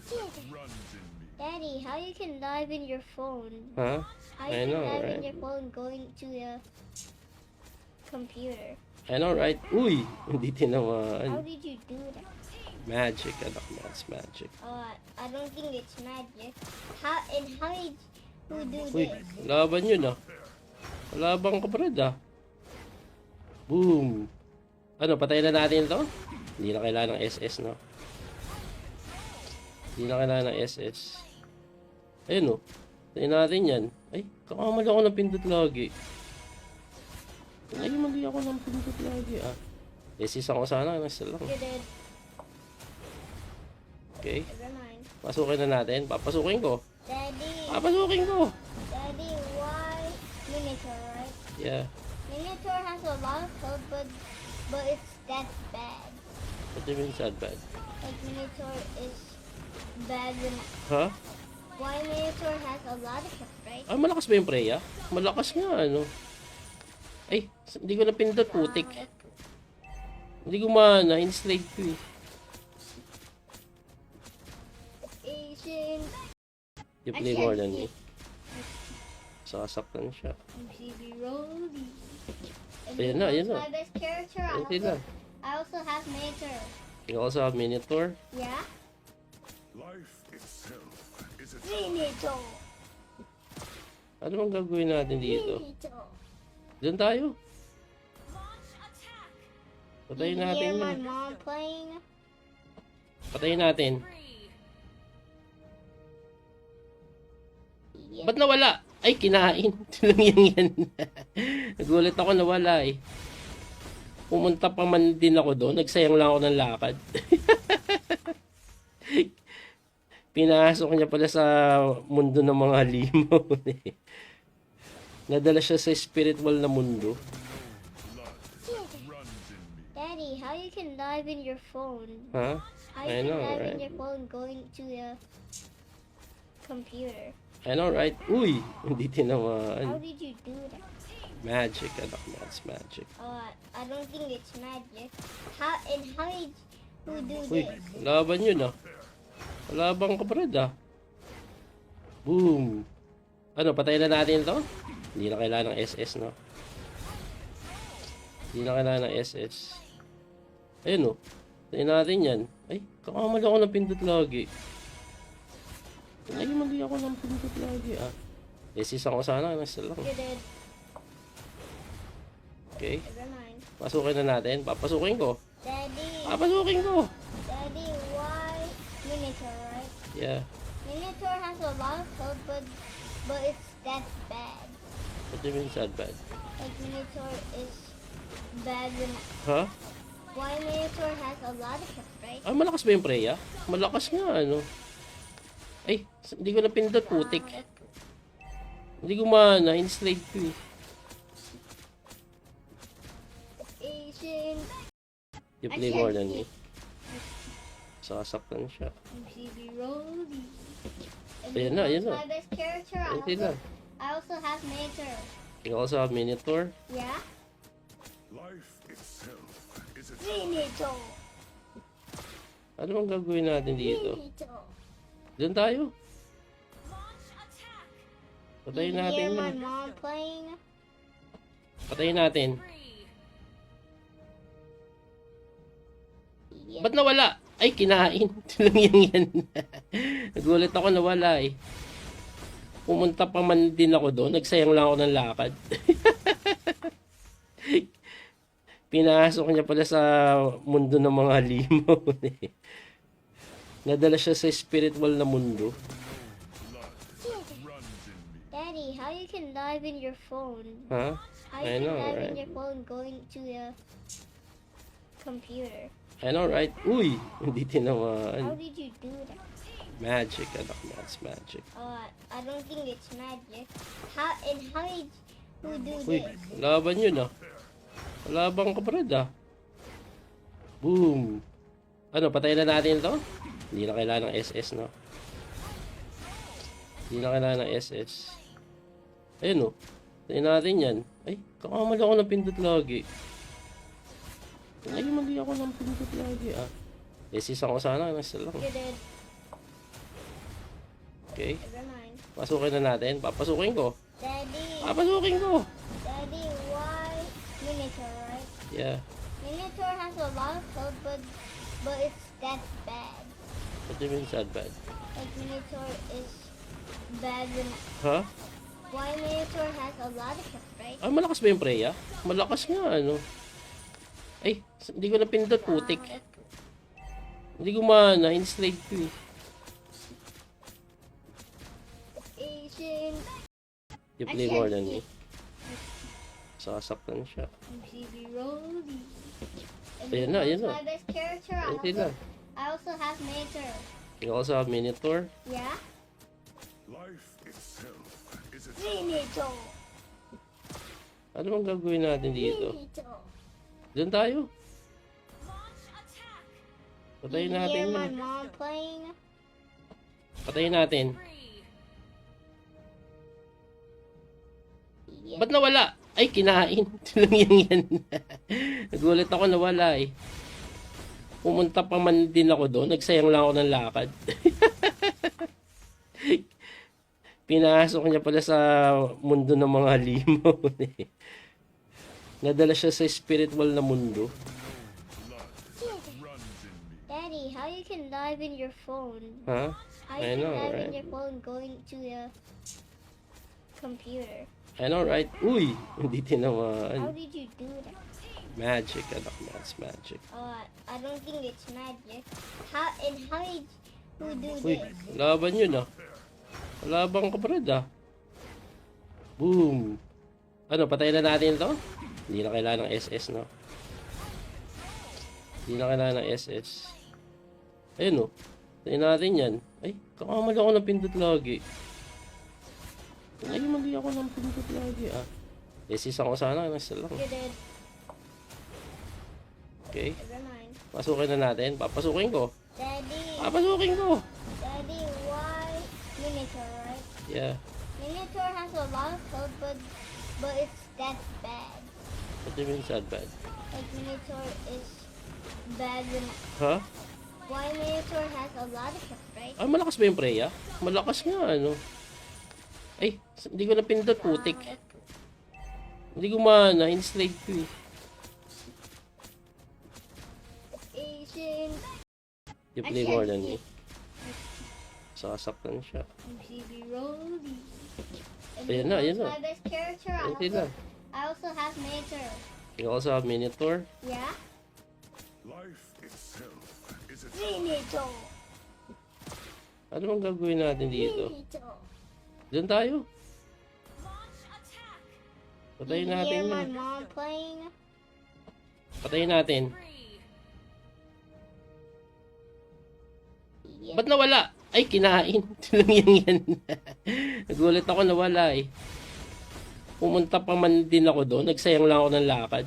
runs in me. Daddy, how you can live in your phone? Ha? How I you know, can live right? in your phone going to the computer? I know, right? Uy! Hindi How tinamaan. did you do that? Magic, anak. That's magic. I don't think it's magic. How did you do Uy, this? laban yun ah. Laban ka brad ah. Boom. Ano, patayin na natin to? Hindi na kailangan ng SS, no? Hindi na kailangan ng SS. Ayun oh. Patayin natin yan. Ay, kakamali ako ng pindot lagi. Ay, mali ako ng pindot lagi ah. SS ako sana, nasa lang. You're dead. Okay, Never mind. pasukin na natin. Papasukin ko. Daddy. Papasukin ko. Daddy, why Minotaur, right? Yeah. Minotaur has a lot of code, but it's that bad. What do you mean sad bad? Like Minotaur is bad when Ha? why Minotaur has a lot of hits, right? Ah, malakas ba yung Freya? Malakas nga, ano? Ay, hindi ko napindot, putik. Hindi ko mana, in-slave ko eh. Asian. You I play can't more than see. me. Sasaktan siya. Baby Rolly. And Ayun you na, know ayun what's na. my best character? Ayun na. I also have Minotaur. You also have Minotaur. Yeah? Life itself is a Minotaur. Ano bang gagawin natin dito? Minotaur. Doon tayo. Patayin You natin hear yun. my mom playing? Patayin natin. Yeah. Ba't nawala? Ay, kinain. Lang yan. Nagulat ako nawala eh. Pumunta pa man din ako doon. Nagsayang lang ako ng lakad. Pinasok niya pala sa mundo ng mga halimaw. Nadala siya sa spiritual na mundo. runs in me. Daddy, how you can live in your phone? Ha? How I you know, can live in right? your phone going to the computer? I know, right? Uy! Hindi How tinamaan. did you do that? Magic, anak. That's magic. I don't think it's magic. How did you do Uy, this? laban yun ah. Laban ka brad ah. Boom. Ano, patayin na natin ito? Hindi na kailangan ng SS, no? Hindi na kailangan ng SS. Ayun oh. Patayin natin yan. Ay, kakamali ako ng pindot lagi. Ay, mali ako ng pindot lagi ah. SS ako sana, nasa lang. You did. Okay. Never mind. Pasukin na natin. Papasukin ko. Daddy, Papasukin ko. Daddy, why Minotaur, right? Yeah. Minotaur has a lot of code, but it's that bad. What do you mean sad bad? Like Minotaur is bad when Ha? why Minotaur has a lot of health, right? Ah, malakas ba yung Freya? Malakas nga, ano? Ay, hindi ko napindot, putik. Hindi ko mana, in-slave ko eh. Asian You play more than me. Sasaktan siya. baby Rolly. And Ayun you na, know ayun what's na. my best character? Ayun na. I also have Minotaur. You also have Minotaur. Yeah? Life itself is a Minotaur. Ano bang gagawin natin dito? Minotaur. Doon tayo. Patayin You natin hear my yun. mom playing? Patayin natin. Yeah. Ba't nawala? Ay, kinain. Lang yan. Nagulat ako nawala eh. Pumunta pa man din ako doon. Nagsayang lang ako ng lakad. Pinasok niya pala sa mundo ng mga halimaw. Nadala siya sa spiritual na mundo. runs in me. Daddy, how you can live in your phone? Ha? How I you can know, live right? in your phone going to the computer? I know, right? Uy! Hindi How tinamaan. did you do that? Magic, anak. That's magic. I don't think it's magic. How did you do Uy, this? laban yun ah. Laban ka brad ah. Boom. Ano, patayin na natin ito? Hindi na kailangan ng SS, no? Hindi na kailangan ng SS. Ayun oh. Patayin natin yan. Ay, kakamali ako ng pindot lagi. Ay, mali ako ng pindot lagi ah. SS ako sana, nasa lang. You did. Okay. Never mind. Pasukin na natin. Papasukin ko. Daddy, Papasukin ko. Daddy, why Minotaur, right? Yeah. Minotaur has a lot of code, but it's that bad. What do you mean sad bad? Like Minotaur is bad when Ha? why Minotaur has a lot of health, right? Ah, malakas ba yung Freya? Malakas nga, ano? Ay, hindi ko napindot, putik. Hindi ko mana, in-slave ko eh. Asian You play more than me. Sasaktan siya. baby Rolly. And Ayun you na, know ayun what's na. my best character? Ayun na. I also have Minotaur. You also have Minotaur. Yeah? Life itself is a Minotaur. Ano bang gagawin natin dito? Minotaur. Doon tayo. Patayin You natin hear my yun. mom playing? Patayin natin. Yeah. Ba't nawala? Ay, kinain. Lang yan. Nagulat ako nawala eh. Pumunta pa man din ako doon. Nagsayang lang ako ng lakad. Pinasok niya pala sa mundo ng mga halimaw. Nadala siya sa spiritual na mundo. Daddy, how you can live in your phone? Ha? How I you know, can live in right? your phone going to the computer? I know, right? Uy! Hindi How tinamaan. did you do that? Magic, anak. That's magic. I don't think it's magic. How did you do Uy, this? laban yun ah. Laban ka brad ah. Boom. Ano, patayin na natin to? Hindi na kailangan ng SS, no? Hindi na kailangan ng SS. Ayun oh. Patayin natin yan. Ay, kakamali ako ng pindot lagi. Ay, mali ako ng pindot lagi ah. SS ako sana, nasa lang. You did. Okay. Never mind. Pasukin na natin. Papasukin ko. Daddy, Papasukin ko. Daddy, why Minotaur, right? Yeah. Minotaur has a lot of code, but it's that bad. What do you mean sad bad? Like Minotaur is bad when Ha? why Minotaur has a lot of code, right? Ah, malakas ba yung Freya? Malakas nga, ano? Ay, hindi ko na pindot, putik. Hindi ko mana, in-slave ko eh. Asian You play more than me. Sasaktan siya. MCB Rolly. Ayan na, ayan na. My best character. Hindi na. I also have Minotaur. You also have Minotaur. Yeah? Life itself is a Minotaur. Ano bang gagawin natin dito? Minotaur. Diyan tayo. Patayin You natin hear yun. my mom playing? Patayin natin. Yeah. Ba't nawala? Ay, kinain. Lang yan. Nagulat ako, nawala eh. Pumunta pa man din ako doon. Nagsayang lang ako ng lakad.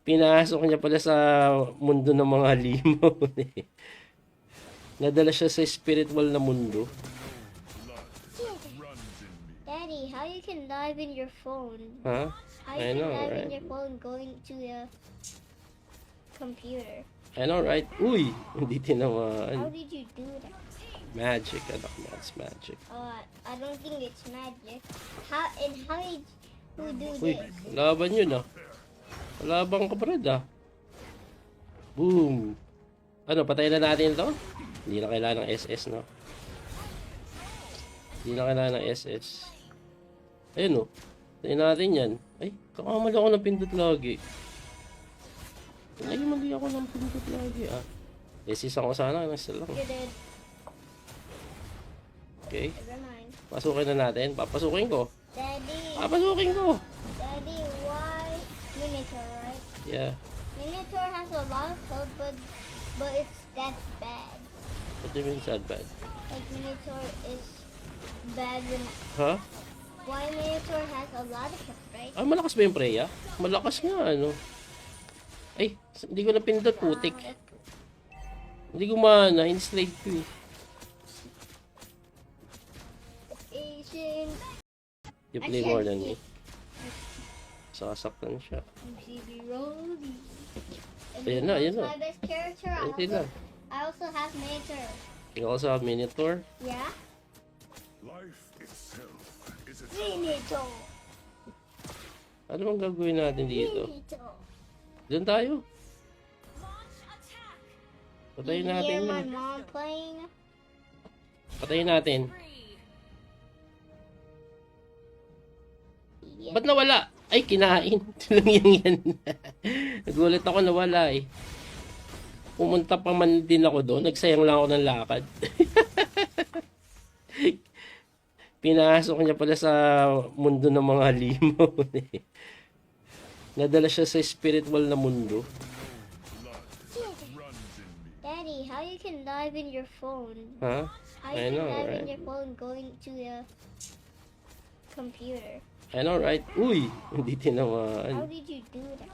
Pinasok niya pala sa mundo ng mga halimaw. Nadala siya sa spiritual na mundo. Daddy, how you can live in your phone? Ha? How I you can know, live in right? your phone going to the computer? I know, right? Uy! Hindi How tinamaan. did you do that? Magic, anak. That's magic. I don't think it's magic. How did you do Uy, this? laban yun ah. Laban ka brad ah. Boom. Ano, patayin na natin to? Hindi na kailangan ng SS, no? Hindi na kailangan ng SS. Ayun oh. Patayin natin yan. Ay, kakamali ako ng pindot lagi. Ay, mali ako ng pindot lagi ah. SS ako sana, nasa lang. You did. Okay. Never mind. Pasukin na natin. Papasukin ko. Daddy, Papasukin ko. Daddy, why Minotaur, right? Yeah. Minotaur has a lot of code, but it's that bad. What do you mean sad bad? Like Minotaur is bad when Ha? why Minotaur has a lot of code, right? Ah, malakas ba yung Freya? Malakas nga, ano? Ay, hindi ko na pindot, putik. Hindi ko mana, in-slave ko eh. Asian You play more than me. Sasaktan siya. MCB Rolly. Ayan na, ayan na. My best character. Hindi na. I also have Minotaur. You also have Minotaur. Yeah? life itself is a Minotaur. Ano bang gagawin natin dito? Minotaur. Diyan tayo. Patayin You natin hear my yun. mom playing? Patayin natin. Yeah. Ba't nawala? Ay, kinain. Lang yan. Nagulat ako, nawala eh. Pumunta pa man din ako doon. Nagsayang lang ako ng lakad. Pinasok niya pala sa mundo ng mga halimaw. Nadala siya sa spiritual na mundo. Daddy, how you can live in your phone? Ha? How I you can know, live in right? your phone going to the computer? I know, right? Uy! Hindi How tinamaan. did you do that?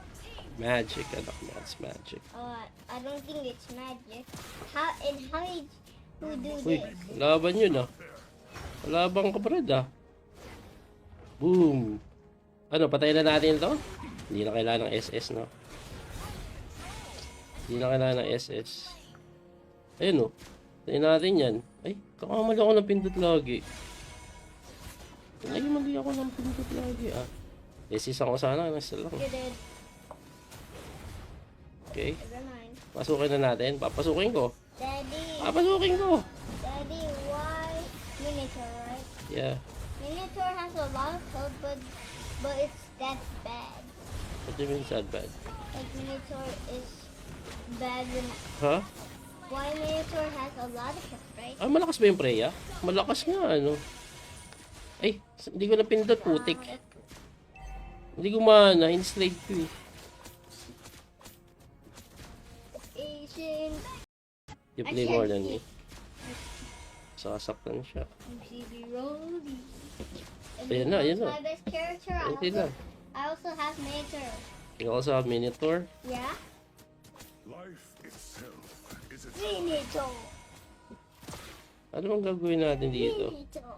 Magic, anak. That's magic. I don't think it's magic. How did you do Uy, this? laban yun ah. Laban ka brad ah. Boom. Ano, patayin na natin to? Hindi na kailangan ng SS, no? Hindi na kailangan ng SS. Ayun oh. Tayo natin yan. Ay, kakamali ako ng pindot lagi. Ay, mali ako ng pindot lagi ah. Resist ako sana, nasa lang. You did. Okay, Never mind. pasukin na natin. Papasukin ko. Daddy. Papasukin ko. Daddy, why Minotaur, right? Yeah. Minotaur has a lot of code, but it's that bad. What do you mean sad bad? Like Minotaur is bad than Ha? why Minotaur has a lot of code, right? Ah, malakas ba yung Freya? Malakas nga, ano? Ay, hindi ko napindot, putik. Hindi ko mana, in-slate ko eh. Asian. You play more than me. Sasaktan siya. MCB Rolly. Ayan na, ayan na. My best character. Ayan na. I also have Minotaur. You also have Minotaur. Yeah? Life itself is a Minotaur. Ano bang gagawin natin dito? Minotaur.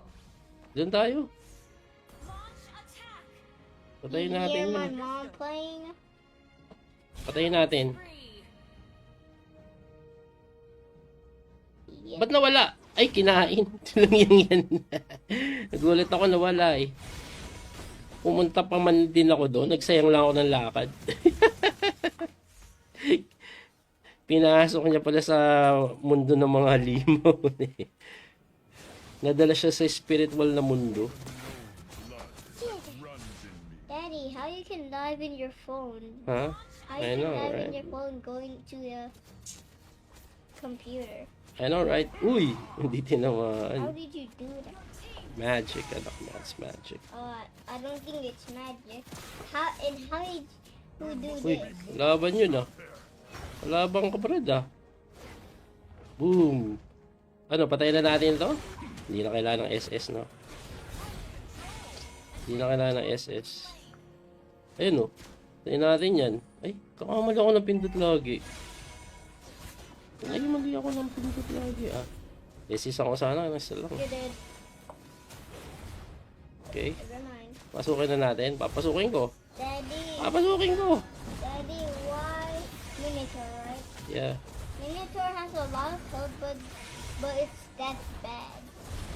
Doon tayo. Patayin You natin hear my yun. mom playing? Patayin natin. Yeah. Ba't nawala? Ay, kinain. Lang yan. Nagulat ako, nawala eh. Pumunta pa man din ako doon. Nagsayang lang ako ng lakad. Pinasok niya pala sa mundo ng mga halimaw. Nadala siya sa spiritual na mundo. runs in me. Daddy, how you can live in your phone? Ha? How I you know, can live in right? your phone going to the computer? I know, right? Uy! Hindi How tinamaan. did you do that? Magic, anak. That's magic. I don't think it's magic. How did you do Uy, this? laban yun ah. Laban ka pa rin ah. Boom! Ano, patayin na natin to? Hindi na kailangan ng SS, no? Hindi na kailangan ng SS. Ayun oh. Patayin natin yan. Ay, kakamali ako ng pindot lagi. Ay, mali ako ng pindot lagi ah. SS ako sana, nasa lang. You did. Okay, Never mind. pasukin na natin. Papasukin ko. Daddy. Papasukin ko. Daddy, why Minotaur, right? Yeah. Minotaur has a lot of code, but it's that bad.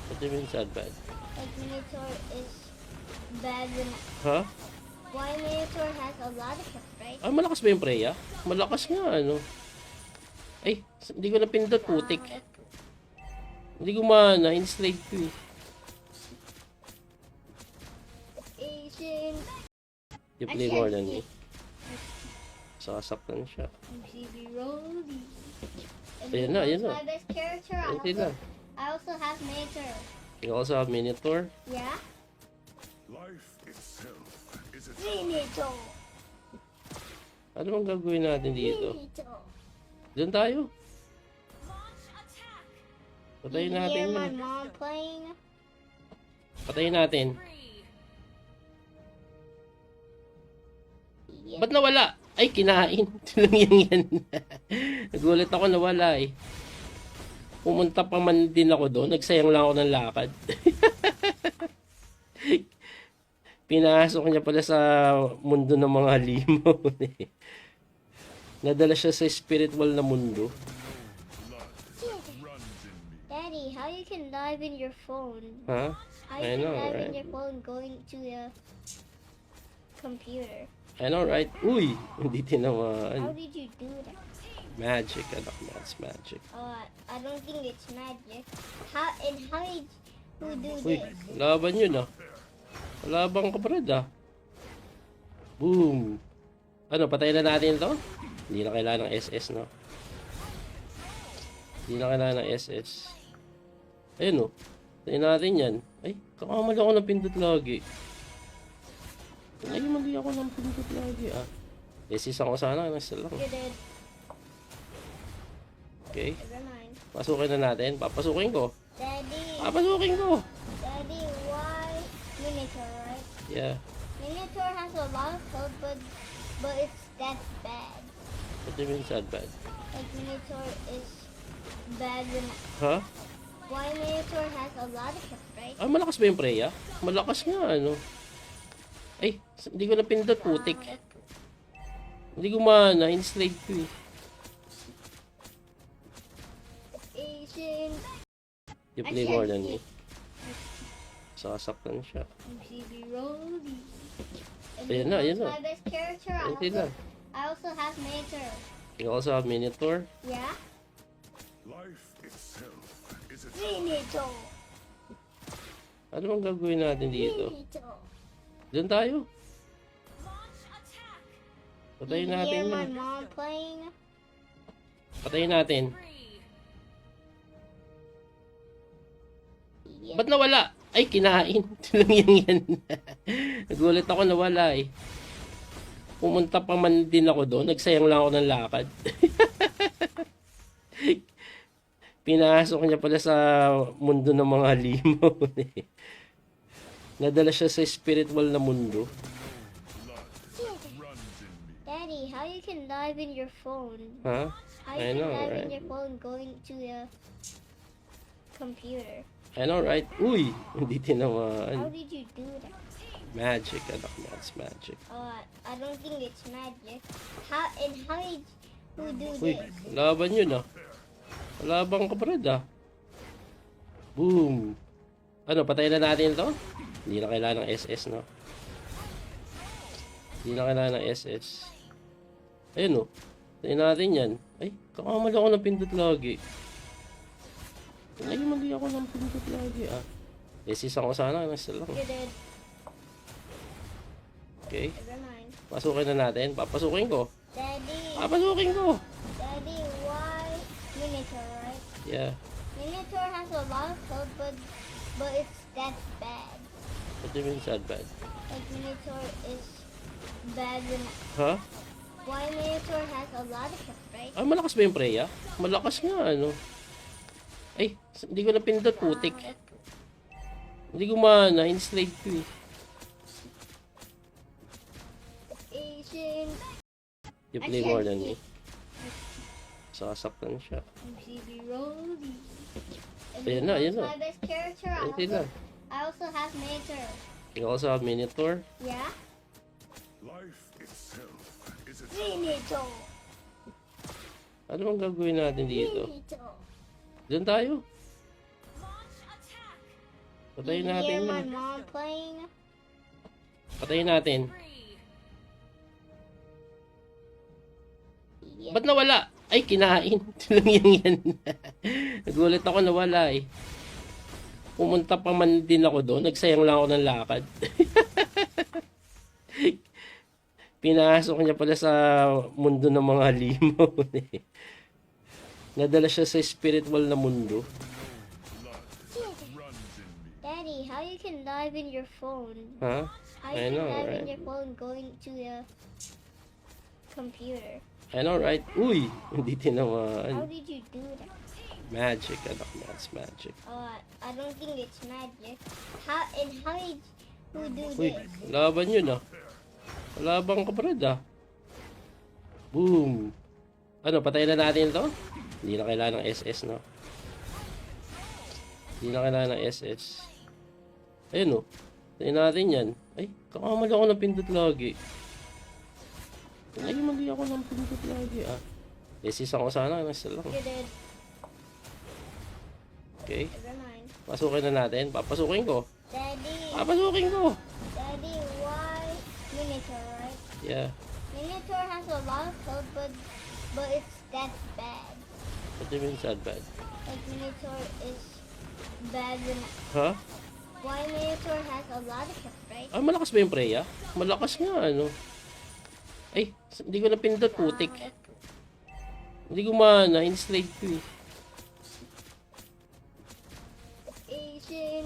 What do you mean sad bad? Like Minotaur is bad than Ha? why Minotaur has a lot of code, right? Ah, malakas ba yung Freya? Malakas nga, ano? Ay, hindi ko napindot, putik. Hindi ko mana, in-slate ko eh. Asian. You play more than me. Sasaktan siya. MCB Rolly. Ayan na, ayan na. My best character. Ayan na. I also have Minotaur. You also have Minotaur. Yeah? Life itself is a Minotaur. Ano bang gagawin natin dito? Minotaur. Doon tayo. Patayin You natin hear my yun. mom playing? Patayin natin. Yeah. Ba't nawala? Ay, kinain. Lang yan. Nagulat ako, nawala eh. Pumunta pa man din ako doon. Nagsayang lang ako ng lakad. Pinasok niya pala sa mundo ng mga halimaw. Nadala siya sa spiritual na mundo. runs in me. Daddy, how you can live in your phone? Ha? How I you can know, live right? in your phone going to the computer? I know, right? Uy! Hindi How tinamaan. did you do that? Magic, anak. That's magic. I don't think it's magic. How did you do Uy, this? laban yun ah. Laban ka pa rin ah. Boom! Ano, patayin na natin to? Hindi na kailangan ng SS, no? Hindi na kailangan ng SS. Ayun oh. Patayin natin yan. Ay, kakamali ako ng pindot lagi. Ay, mali ako ng pindot lagi ah. SS ako sana, nasa lang. You did. Okay, Never mind. pasukin na natin. Papasukin ko. Daddy. Papasukin ko. Daddy, why Minotaur, right? Yeah. Minotaur has a lot of code, but it's that bad. What do you mean sad bad? Like Minotaur is bad than Ha? why Minotaur has a lot of code, right? Ah, malakas ba yung Freya? Malakas nga, ano? Ay, hindi ko napindot, putik. Hindi ko mana, in-slate ko eh. Asian. You play more than me. Sasaktan siya. MCB Rolly. And Ayan you na, know ayan what's na. my best character? Hindi na. I also have Minotaur. You also have Minotaur. Yeah? Life itself is a Minotaur. Ano bang gagawin natin dito? Minotaur. Diyan tayo. Patayin You natin hear my yun. mom playing? Patayin natin. Yeah. Ba't nawala? Ay, kinain. Lang yan. Nagulat ako nawala eh. Pumunta pa man din ako doon. Nagsayang lang ako ng lakad. Pinasok niya pala sa mundo ng mga limon eh. Nadala siya sa spiritual na mundo. runs in me. Daddy, how you can dive in your phone? Ha? How I you know, can dive in right? your phone going to the computer? I know, right? Uy! Hindi How tinamaan. did you do that? Magic, anak. That's magic. I don't think it's magic. How did you do Uy, this? laban yun ah. Laban ka brad ah. Boom. Ano, patayin na natin to? Hindi na kailangan ng SS, no? Hindi na kailangan ng SS. Ayun oh. Patayin natin yan. Ay, kakamali ako ng pindot lagi. Ay, mali ako ng pindot lagi ah. SS ako sana, nasa lang. You did. Okay. Never mind. Pasukin na natin. Papasukin ko. Daddy, Papasukin ko. Daddy, why Minotaur, right? Yeah. Minotaur has a lot of code, but it's that bad. What do you mean sad bad? Like Minotaur is bad when Ha? why Minotaur has a lot of code, right? Ah, malakas ba yung Freya? Malakas nga, ano? Ay, hindi ko napindot, putik. Hindi ko na-inslate ko eh. Asian You play more than me. Sasaktan siya. MCB Rolly. And Ayan you na, know ayan what's na. my best character? Hindi na. I also have Minotaur. You also have Minotaur. Yeah? Life itself is a Minotaur. Ano bang gagawin natin dito? Minotaur. Diyan tayo. Patayin You natin hear my yun. mom playing? Patayin natin. Yeah. Ba't nawala? Ay, kinain. Lang yan. Nagulat ako nawala eh. Pumunta pa man din ako doon. Nagsayang lang ako ng lakad. Pinasok niya pala sa mundo ng mga limon eh. Nadala siya sa spiritual na mundo. runs in me. Daddy, how you can dive in your phone? Ha? How I you know, can dive in right? your phone going to the computer? I know, right? Uy! Hindi How tinamaan. did you do that? Magic, anak. That's magic. I don't think it's magic. How did you do Uy, this? laban yun ah. Laban ka brad ah. Boom. Ano, patayin na natin to? Hindi na kailangan ng SS, no? Hindi na kailangan ng SS. Ayun oh. Patayin natin yan. Ay, kakamali ako ng pindot lagi. Ay, mali ako ng pindot lagi ah. SS ako sana, nasa lang. You did. Okay. Never mind. Pasukin na natin. Papasukin ko. Daddy, Papasukin ko. Daddy, why Minotaur, right? Yeah. Minotaur has a lot of code, but it's that bad. What do you mean sad bad? Like Minotaur is bad when Ha? why Minotaur has a lot of code, right? Ah, malakas ba yung Freya? Malakas nga, ano? Ay, hindi ko napindot, putik. Hindi ko na-inslate ko eh. Asian